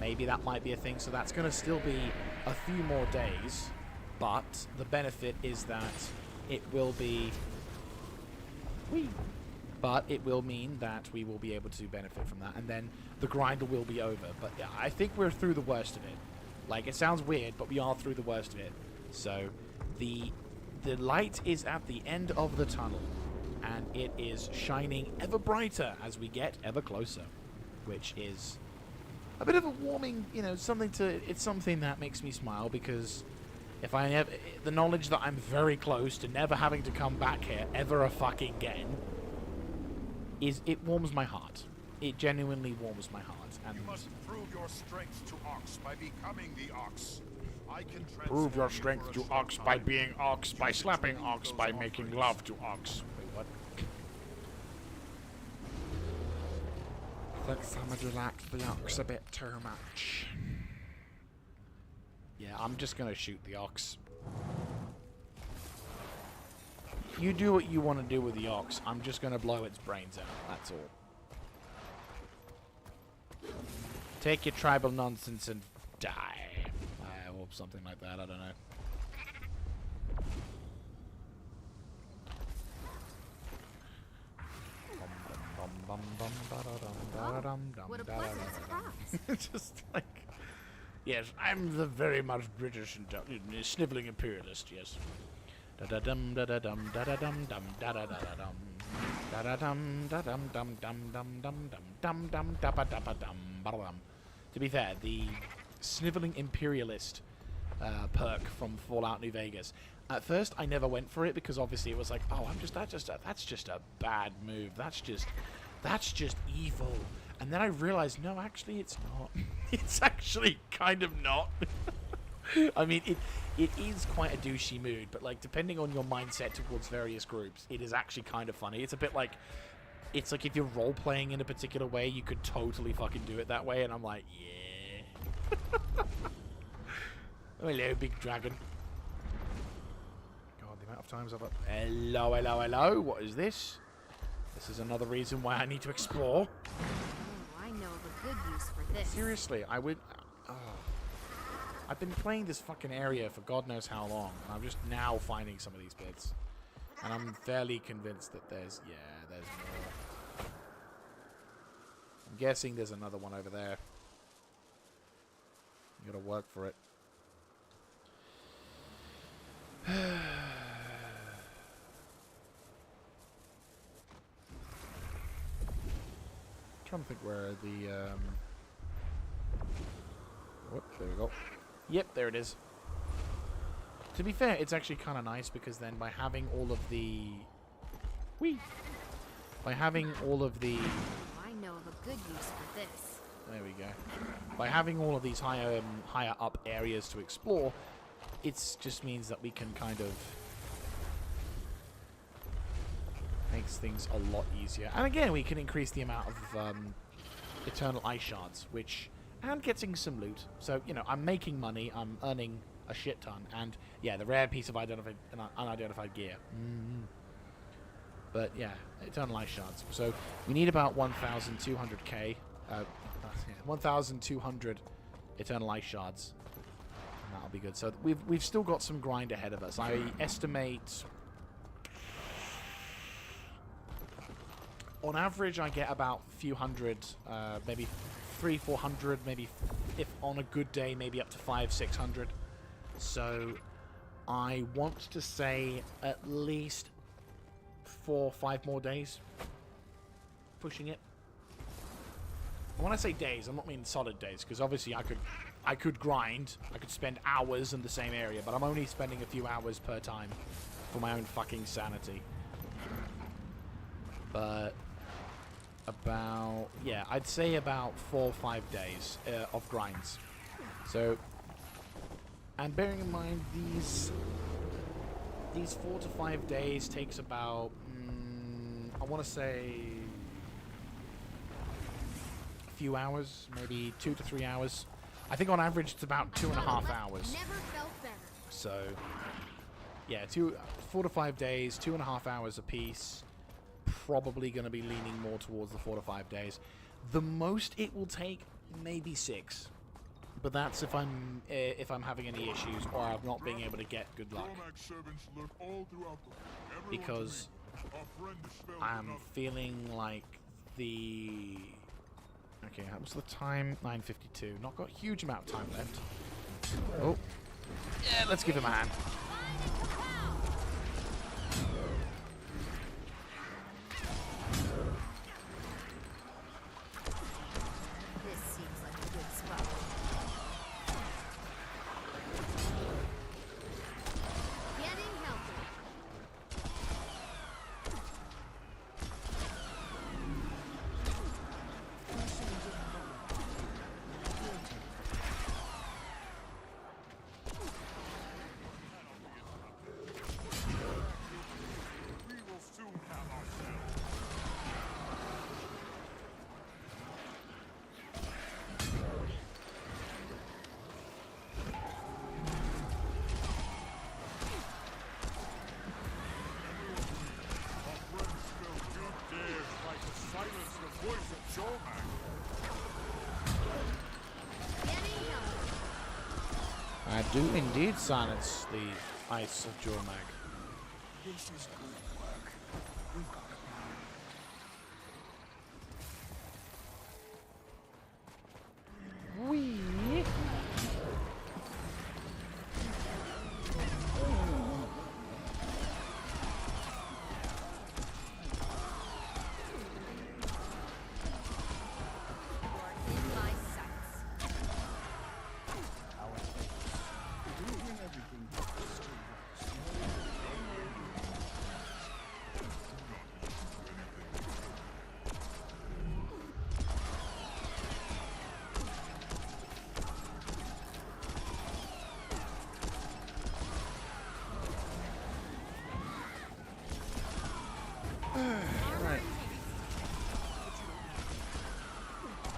Maybe that might be a thing. So that's going to still be a few more days. But the benefit is that it will be... But it will mean that we will be able to benefit from that. And then the grind will be over. But yeah, I think we're through the worst of it. Like, it sounds weird, but we are through the worst of it. So the light is at the end of the tunnel. And it is shining ever brighter as we get ever closer. Which is a bit of a warming, you know, it's something that makes me smile, because if I have the knowledge that I'm very close to never having to come back here ever a fucking again, it warms my heart. It genuinely warms my heart. And
You must prove your strength to Ox by becoming the Ox. I can
Prove your
transform you
strength
for a
to
short
Ox by
time.
being Ox, by
Use it to
slapping
meet
Ox,
those
by making
offerings.
love to Ox.
wait, what?
I think somebody likes the Ox a bit too much.
Yeah, I'm just gonna shoot the ox. You do what you want to do with the ox. I'm just gonna blow its brains out. That's all. Take your tribal nonsense and die. Or something like that. I don't know.
What a pleasant surprise.
Just like... Yes, I'm the very much British and sniveling imperialist, yes. Da-da-dum, da-da-dum, da-da-dum, dum, da-da-da-da-dum. Da-da-dum, da-dum, dum, dum, dum, dum, dum, dum, dum, dabba-dabba-dum, ba-da-dum. To be fair, the sniveling imperialist perk from Fallout New Vegas. At first, I never went for it because obviously it was like, oh, that's just a bad move. That's just evil. And then I realized, no, actually, it's not. It's actually kind of not. I mean, it is quite a douchey mood, but like depending on your mindset towards various groups, it is actually kind of funny. It's a bit like, it's like if you're role playing in a particular way, you could totally fucking do it that way. And I'm like, yeah. Oh, hello, big dragon. God, the amount of times I've... Hello, hello, hello. What is this? This is another reason why I need to explore.
Oh, I know of a good use for this.
Seriously, I would... Oh. I've been playing this fucking area for God knows how long, and I'm just now finding some of these bits. And I'm fairly convinced that there's... Yeah, there's more. I'm guessing there's another one over there. You gotta work for it. Trying to think where the... Whoop, there we go. Yep, there it is. To be fair, it's actually kind of nice because then by having all of the... By having all of the...
I know of a good use for this.
There we go. By having all of these higher up areas to explore, it just means that we can kind of... Makes things a lot easier. And again, we can increase the amount of Eternal Ice Shards, which... And getting some loot. So, you know, I'm making money, I'm earning a shit ton. And, yeah, the rare piece of unidentified gear. But, yeah, Eternal Ice Shards. So, we need about 1,200k. 1,200 Eternal Ice Shards. And that'll be good. So, we've still got some grind ahead of us. I estimate... On average, I get about a few hundred, maybe 300-400, maybe if on a good day, maybe up to 500-600. So I want to say at least 4 or 5 more days pushing it. When I say days, I'm not meaning solid days, because obviously I could grind, I could spend hours in the same area, but I'm only spending a few hours per time for my own fucking sanity. But about, yeah, I'd say about 4 or 5 days of grinds. So, and bearing in mind these 4 to 5 days takes about, I want to say a few hours, maybe 2 to 3 hours. I think on average it's about 2.5 hours.
Never felt better.
So, yeah, 4 to 5 days, 2.5 hours a piece. Probably going to be leaning more towards the 4 to 5 days. The most it will take, maybe 6. But that's if I'm having any issues or I'm not being able to get good luck. Because I'm feeling like the... Okay, that was the time, 9:52. Not got a huge amount of time left. Oh. Yeah, let's give him a hand. I do indeed silence the ice of Jormag.
This is good work. We've got a plan.
Wee.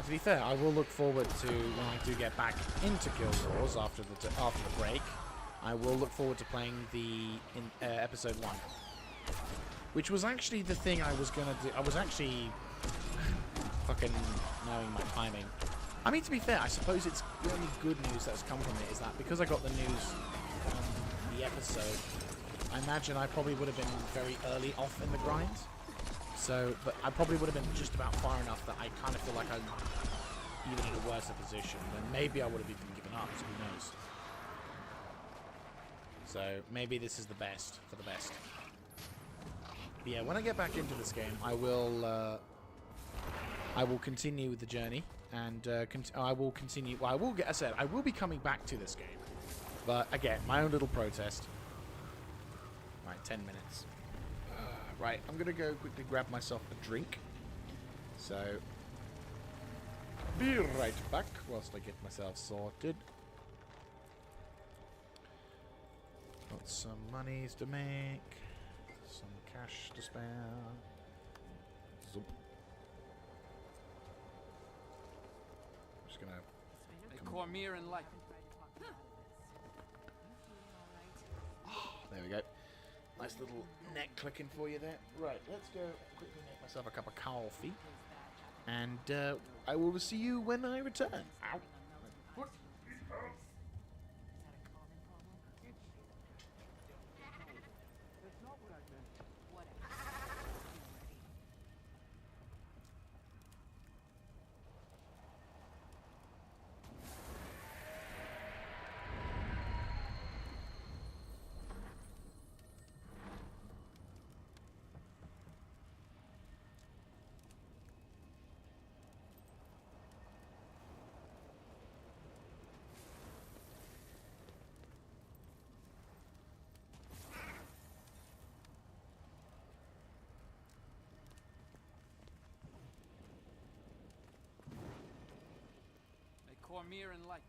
To be fair, I will look forward to when I do get back into Guild Wars after the break. I will look forward to playing episode 1, which was actually the thing I was gonna do. I was actually fucking knowing my timing. I mean, to be fair, I suppose it's the only good news that's come from it is that because I got the news on the episode, I imagine I probably would have been very early off in the grind. So, but I probably would have been just about far enough that I kind of feel like I'm even in a worse position. Then maybe I would have even given up, so who knows. So, maybe this is the best, for the best. But yeah, when I get back into this game, I will continue with the journey, and I will continue, well, I will be coming back to this game. But again, my own little protest. Right, 10 minutes. Right, I'm going to go quickly grab myself a drink. So, be right back whilst I get myself sorted. Got some monies to make. Some cash to spare. Zoop. I'm just going to...
Cormier and light.
There we go. Nice little neck clicking for you there. Right, let's go quickly make myself a cup of coffee. And I will see you when I return. Ow.
Cormier and light.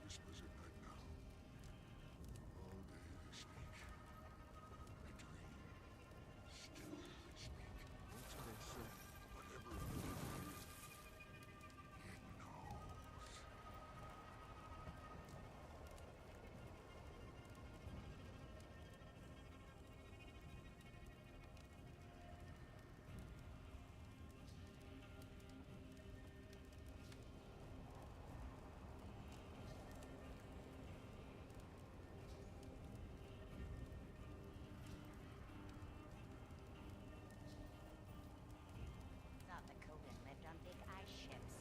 Whispers at night now. All day they speak. I dream. Still they speak. What do they say? Whatever it is, it knows.
Thought the Kogan lived on big ice ships.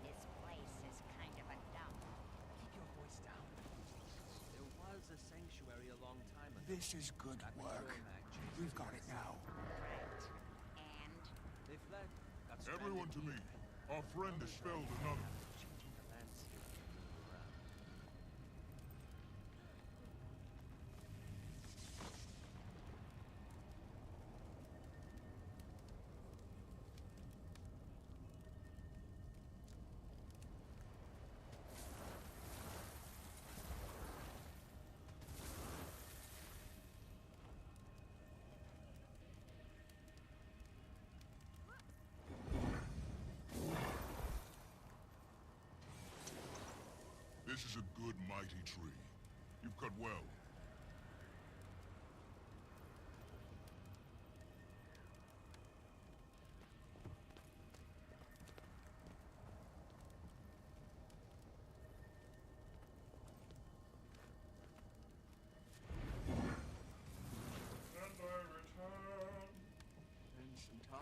This place is kind of a dump.
Keep your voice down. There was a sanctuary a long time ago.
This is good
Back when
work.
Ermac chased
We've
the
got it
Nazis.
now.
Right. And
They fled. Got
Everyone to me. Our friend has felled another.
Changing the landscape around.
This is a good, mighty tree. You've cut well.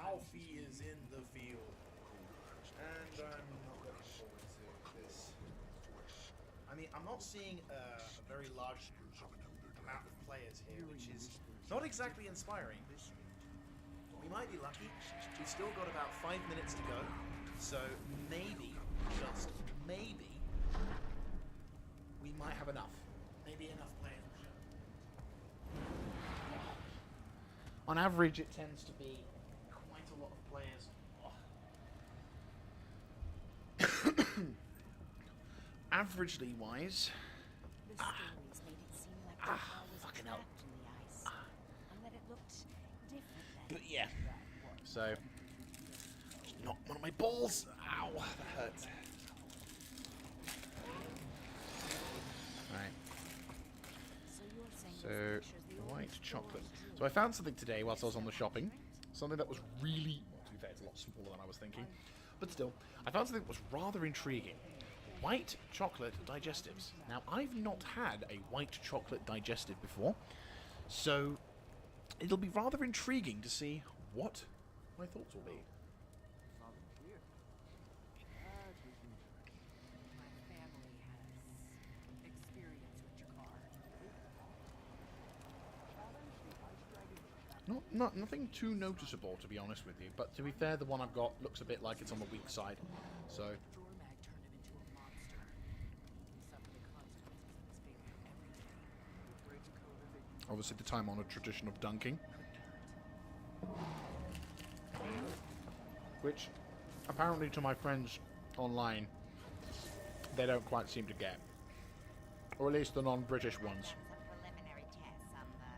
Alfie is in the field. And I'm not looking forward to this. I mean, I'm I'm not seeing a very large amount of players here, which is not exactly inspiring. We might be lucky. We've still got about 5 minutes to go, so maybe, just maybe, we might have enough. Maybe enough players. On average, it tends to be quite a lot of players. Averagely wise.
The stories made it seem like the ball was
fucking hell.
trapped in the ice, and that it looked different than
But yeah,
that was.
so just knocked one of my balls. Ow, that hurts. Right.
So you're saying
So
this picture's the
white
oldest
chocolate.
story
So I found something today whilst I was on the shopping. Something that was really, well, to be fair, it's a lot smaller than I was thinking, but still, I found something that was rather intriguing. White chocolate digestives. Now, I've not had a white chocolate digestive before, so it'll be rather intriguing to see what my thoughts will be.
My family has experience with Jakar.
Nothing too noticeable, to be honest with you, but to be fair, the one I've got looks a bit like it's on the weak side, so...
Dormag turned him into a monster. He suffered the consequences of his behavior every day.
Obviously, the time-honored tradition of dunking. Which, apparently to my friends online, they don't quite seem to get. Or at least the non-British ones.
Some preliminary tests on the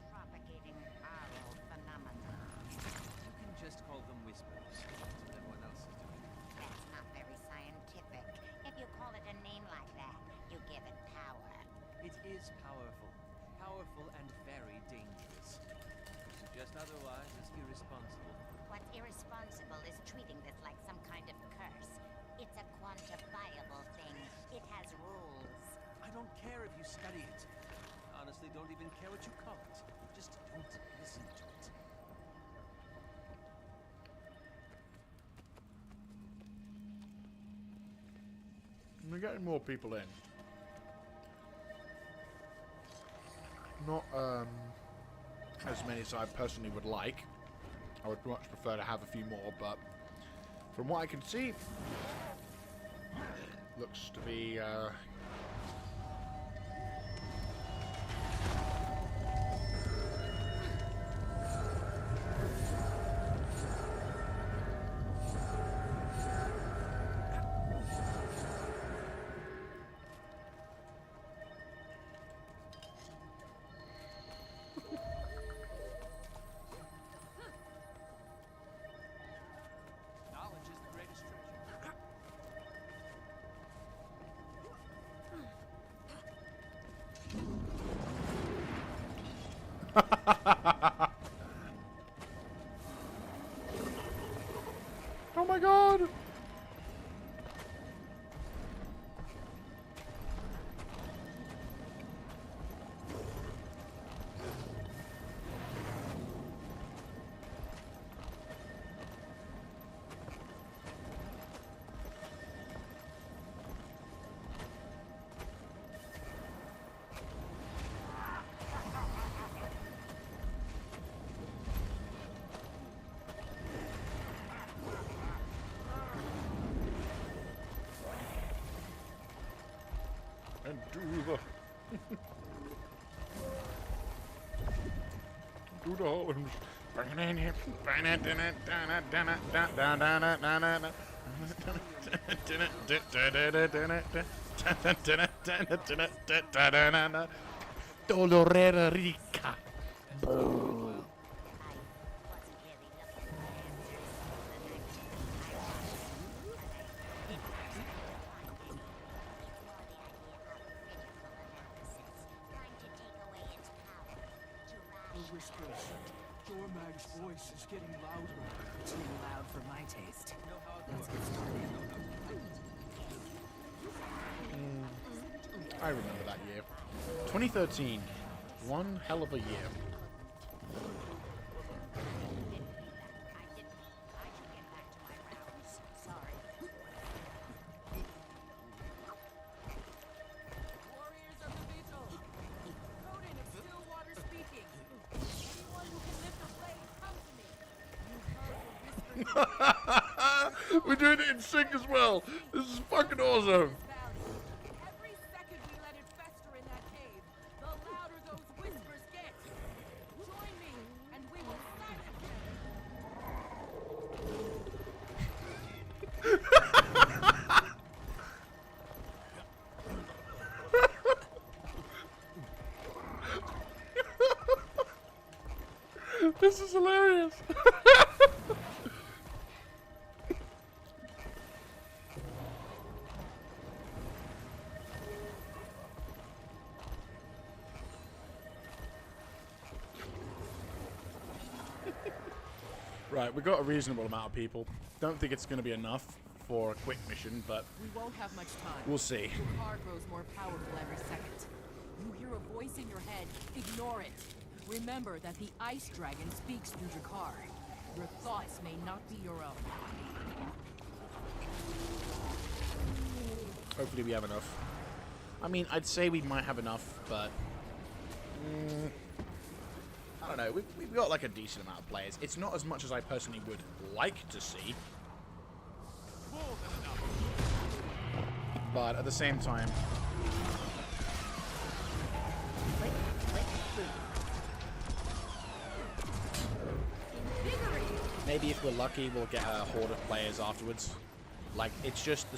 propagating aural phenomenon.
You can just call them whispers. That's what everyone else is doing.
That's not very scientific. If you call it a name like that, you give it power.
It is powerful. Powerful and very dangerous. To suggest otherwise is irresponsible.
What's irresponsible is treating this like some kind of curse. It's a quantifiable thing. It has rules.
I don't care if you study it. Honestly, don't even care what you call it. Just don't listen to it.
We're getting more people in. Not as many as I personally would like. I would much prefer to have a few more, but from what I can see, looks to be
Knowledge is the greatest treasure.
oh my god! And do the do the horns. Dolorera rica.
I wasn't really looking for answers.
The whispers. Dormag's voice is getting louder. Too loud for my taste. Let's get started.
I remember that year. 2013. One hell of a year.
I should get back to my rounds. Sorry.
We're doing it in sync as well. This is fucking awesome.
Every second we let it fester in that cave, the louder those whispers get. Join me, and we will silence them.
This is hilarious. Right, we got a reasonable amount of people. Don't think it's going to be enough for a quick mission, but
We won't have much time.
we'll see.
Your car grows more powerful every second. You hear a voice in your head, ignore it. Remember that the ice dragon speaks through your car. Your thoughts may not be your own.
Hopefully we have enough. I mean, I'd say we might have enough, but... I don't know. We've got like a decent amount of players. It's not as much as I personally would like to see. But at the same time... Maybe if we're lucky, we'll get a horde of players afterwards. Like, it's just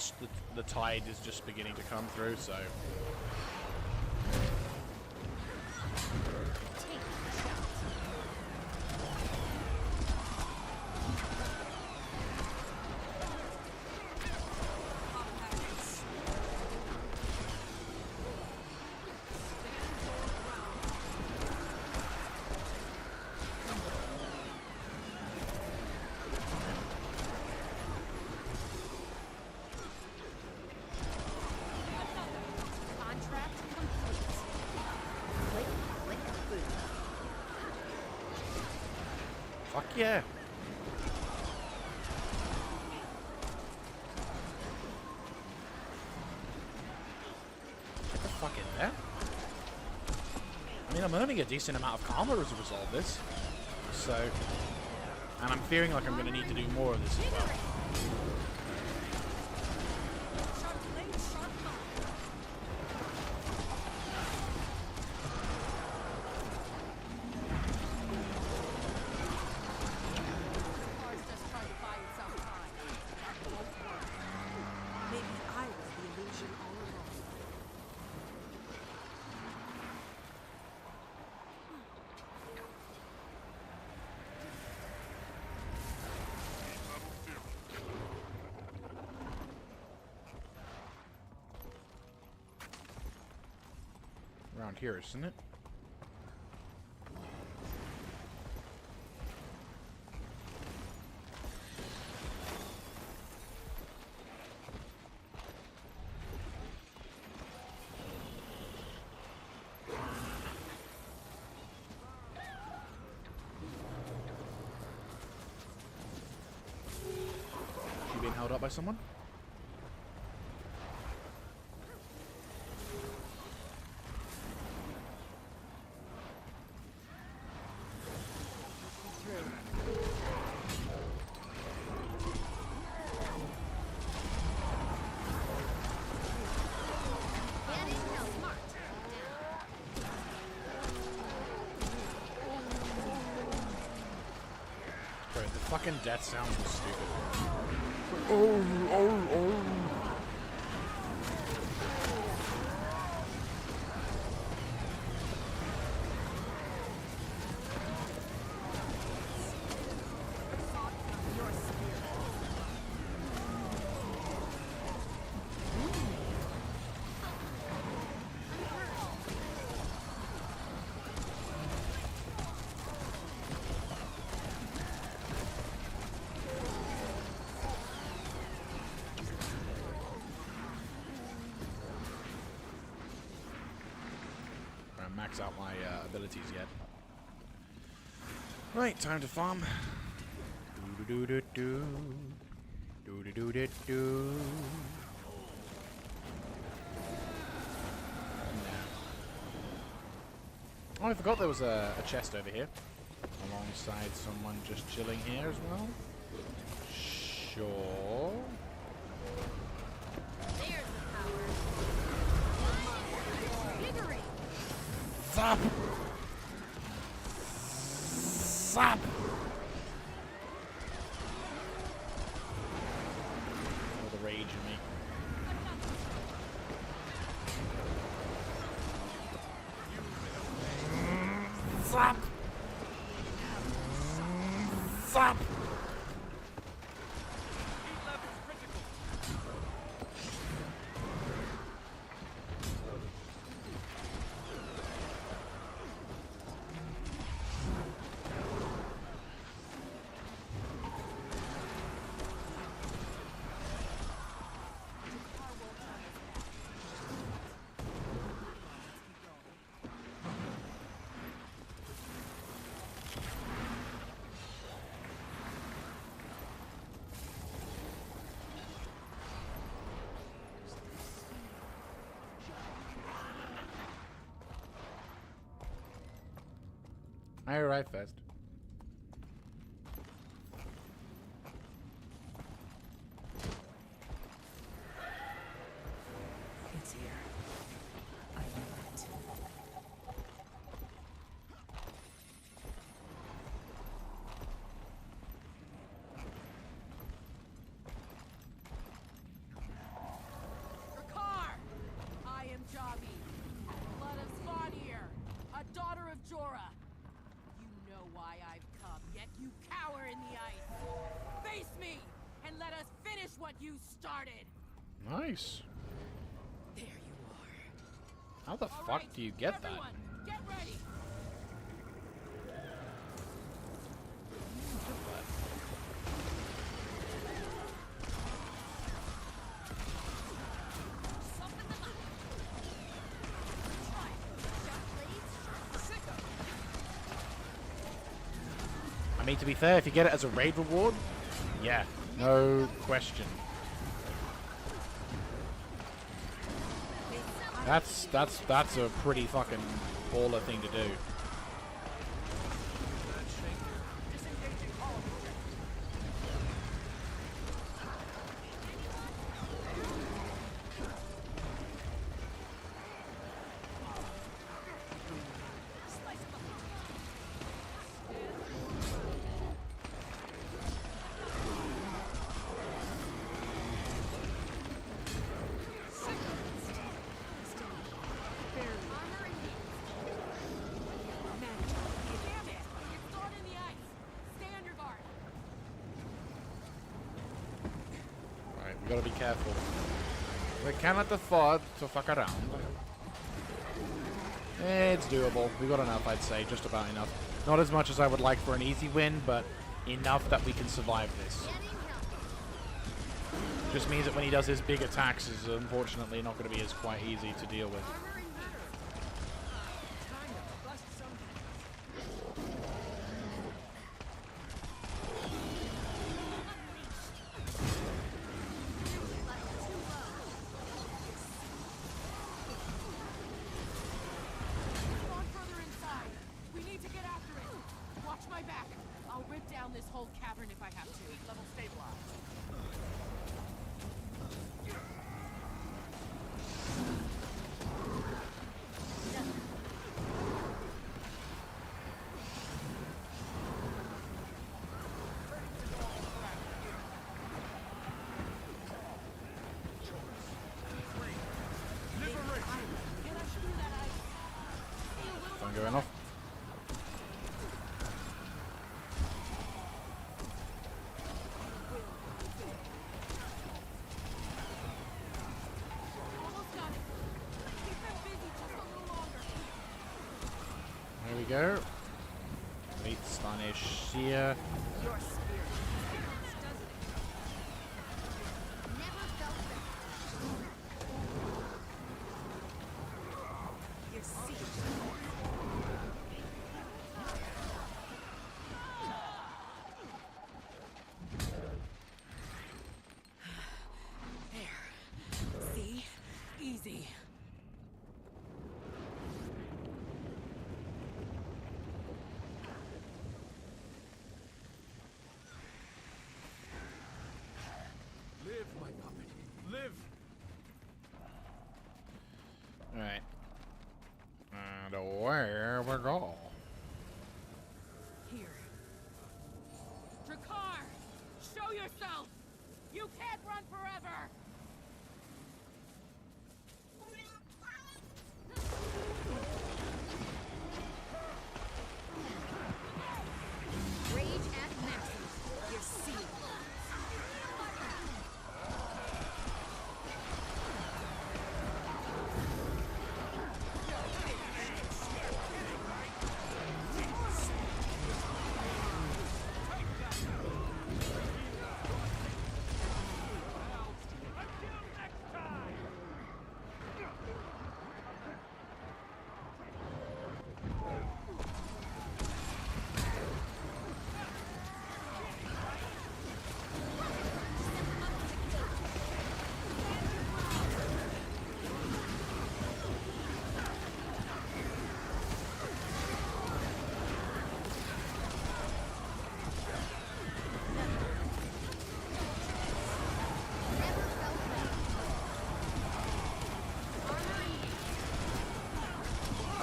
the tide is just beginning to come through, so...
Contract complete.
Fuck yeah. Get the fuck in there. I mean, I'm earning a decent amount of karma as a result of this. So... And I'm feeling like I'm going to need to do more of this as well.
Car's just trying to buy itself time. That won't work. Maybe I was the illusion all along.
Around here, isn't it? She being held up by someone? Bro, the fucking death sound was stupid. Oh. Max out my abilities yet. Right, time to farm. Do do do do do do do do. Oh, I forgot there was a chest over here, alongside someone just chilling here as well.
Sure.
There's the power. Invigorating.
Zap! Zap! Oh, the rage in me. Zap! Zap! I arrived first.
It's here. I knew it. Rakar! I am Javi, blood of Svanir, a daughter of Jorah. You know why I've come, yet you cower in the ice. Face me, and let us finish what you started.
Nice.
There you are.
How the
All
fuck
right,
do you get
everyone, get ready.
that? I mean, to be fair, if you get it as a raid reward, yeah, no question. That's a pretty fucking baller thing to do.
Damn it! It's thrown in the ice. Stay on your guard.
Alright, we gotta be careful. We cannot afford to fuck around. It's doable. We got enough, I'd say. Just about enough. Not as much as I would like for an easy win, but enough that we can survive this. Just means that when he does his big attacks, is unfortunately not going to be as quite easy to deal with.
On further inside. We need to get after it. Watch my back. I'll rip down this whole cavern if I have to. Level stabilized. Get us through that ice.
Phone going off.
Almost got it. Keep them busy just a little longer.
There we go. Meet Spanish here.
Your spirit doesn't it?
Never felt that.
You see. There. See? Easy.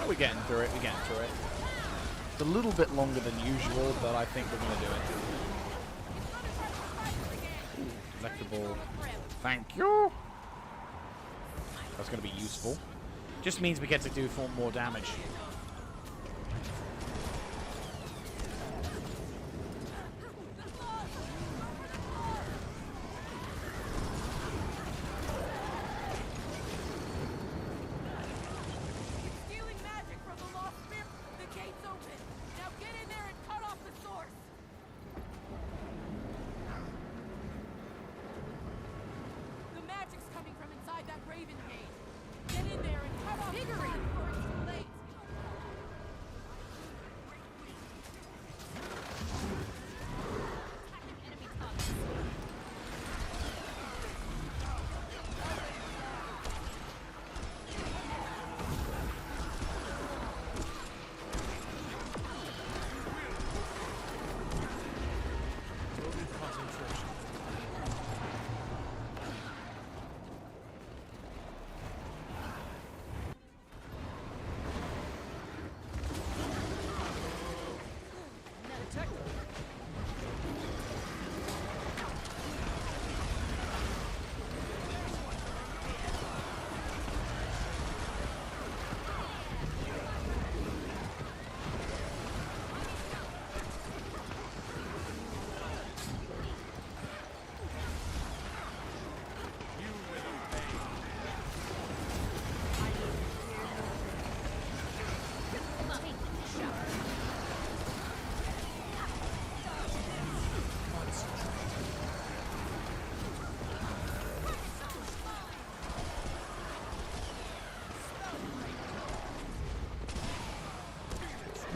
we're getting through it. We're getting through it. It's a little bit longer than usual, but I think we're going to do it. Collectible. Thank you. That's going to be useful. Just means we get to do more damage.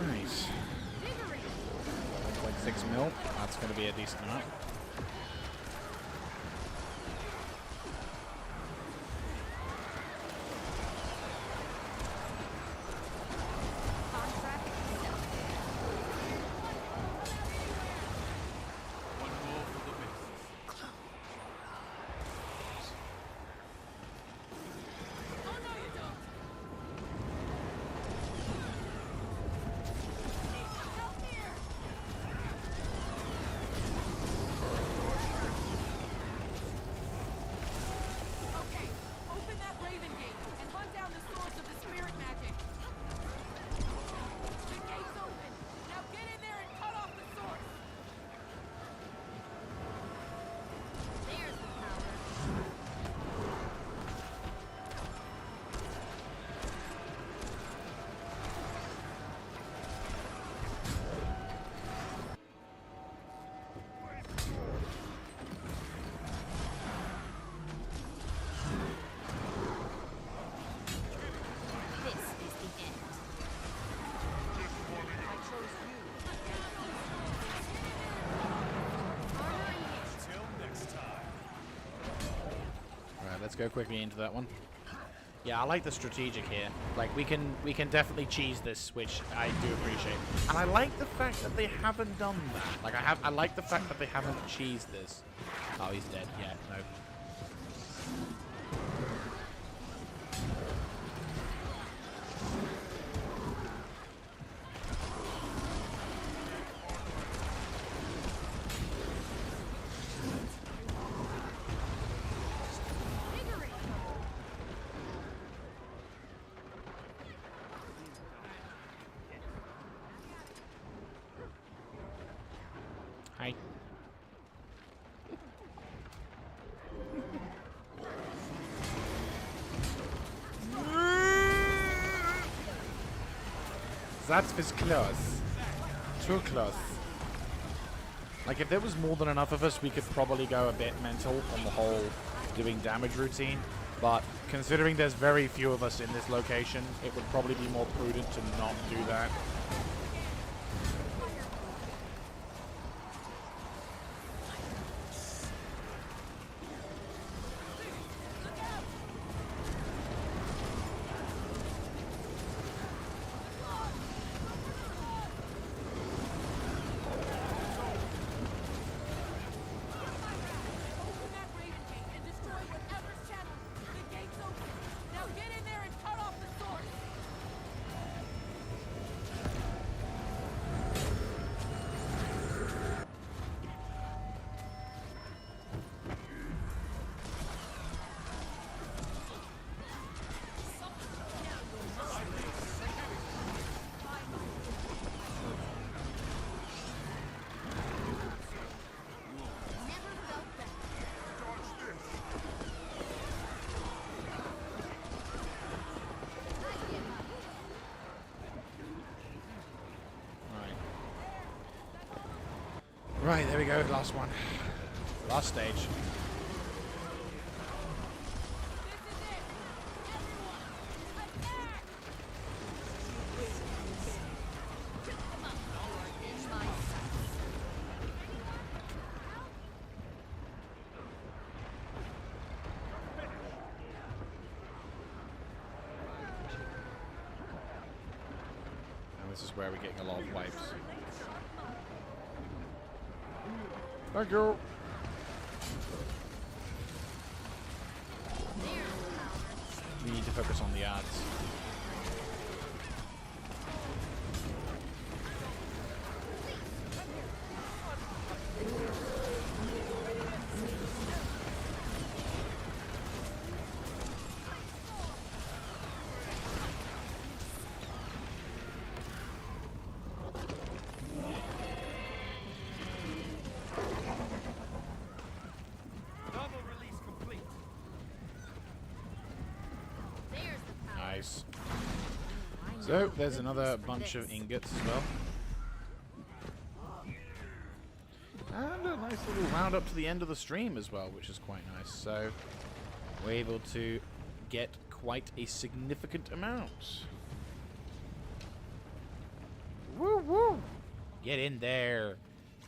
Nice. 1.6 mil. That's going to be a decent amount. Let's go quickly into that one. Yeah, I like the strategic here. Like we can definitely cheese this, which I do appreciate. And I like the fact that they haven't done that. Like I like the fact that they haven't cheesed this. Oh, he's dead. Yeah, no. Hi. That was close. Too close. Like, if there was more than enough of us, we could probably go a bit mental on the whole doing damage routine. But considering there's very few of us in this location, it would probably be more prudent to not do that. Right, there we go. Last one. Last stage.
This is it! Everyone, attack! Come on, in my sights.
And this is where we're getting a lot of wipes. Thank you. We need to focus on the ads.
Novel release complete.
There's the power.
Nice.
I know
So, there's
good
another
use for
bunch of
this.
ingots as well. And a nice little round up to the end of the stream as well, which is quite nice. So, we're able to get quite a significant amount. Woo woo! Get in there.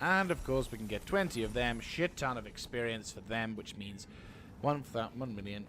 And of course, we can get 20 of them. Shit ton of experience for them, which means 1 million.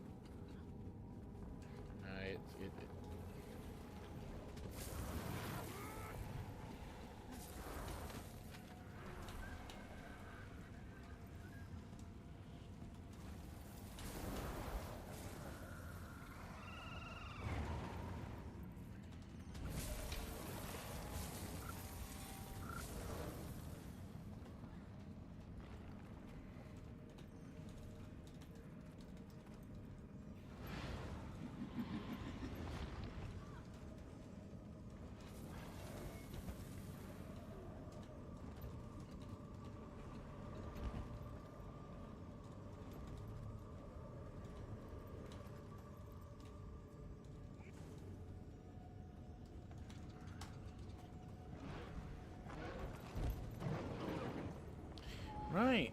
Right.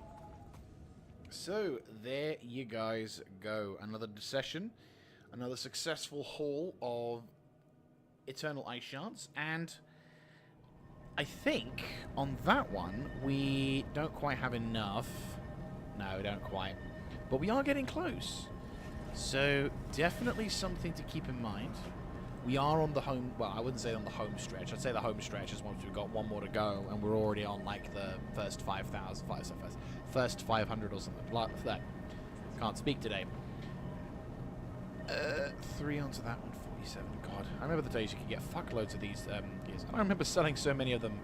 So, there you guys go. Another session. Another successful haul of Eternal Ice Shards. And I think on that one, we don't quite have enough. No, we don't quite. But we are getting close. So, definitely something to keep in mind. We are on the home... Well, I wouldn't say on the home stretch. I'd say the home stretch is once we've got one more to go, and we're already on, like, the first 5,000... First 500 or something like that. Can't speak today. 3 onto that one, 47. God, I remember the days you could get fuckloads of these gears. And I remember selling so many of them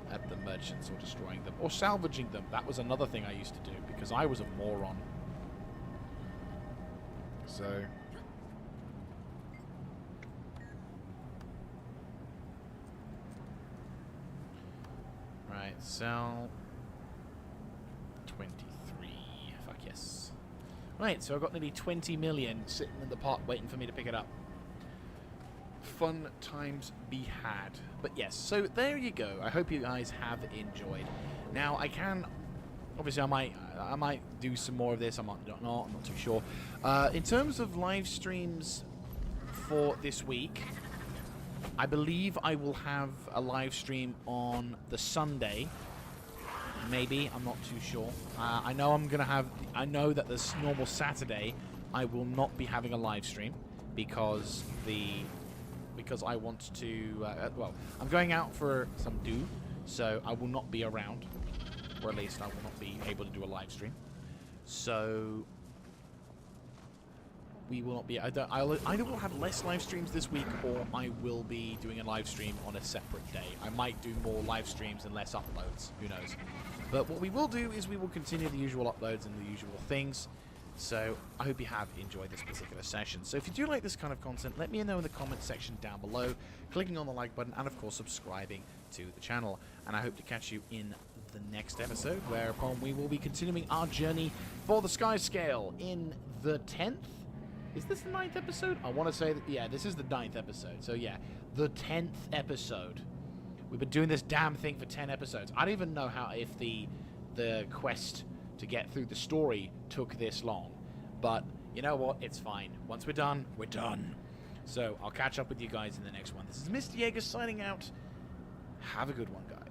at the merchants, or destroying them, or salvaging them. That was another thing I used to do, because I was a moron. So... Right, sell 23. Fuck yes. Right, so I've got nearly 20 million sitting in the pot waiting for me to pick it up. Fun times be had. But yes, so there you go. I hope you guys have enjoyed. Now, I can... Obviously, I might do some more of this. I might not. I'm not too sure. In terms of live streams for this week... I believe I will have a live stream on the Sunday. Maybe, I'm not too sure. I know I'm gonna have. I know that this normal Saturday, I will not be having a live stream because I want to. Well, I'm going out for some do, so I will not be around, or at least I will not be able to do a live stream. So. We will not be. I either will have less live streams this week, or I will be doing a live stream on a separate day. I might do more live streams and less uploads. Who knows? But what we will do is we will continue the usual uploads and the usual things. So I hope you have enjoyed this particular session. So if you do like this kind of content, let me know in the comments section down below, clicking on the like button, and of course subscribing to the channel. And I hope to catch you in the next episode, whereupon we will be continuing our journey for the Skyscale in the 10th. Is this the 9th episode? I want to say that, yeah, this is the 9th episode. So, yeah, the 10th episode We've been doing this damn thing for 10 episodes. I don't even know how if the quest to get through the story took this long. But you know what? It's fine. Once we're done, we're done. So I'll catch up with you guys in the next one. This is Mr. Jaeger signing out. Have a good one, guys.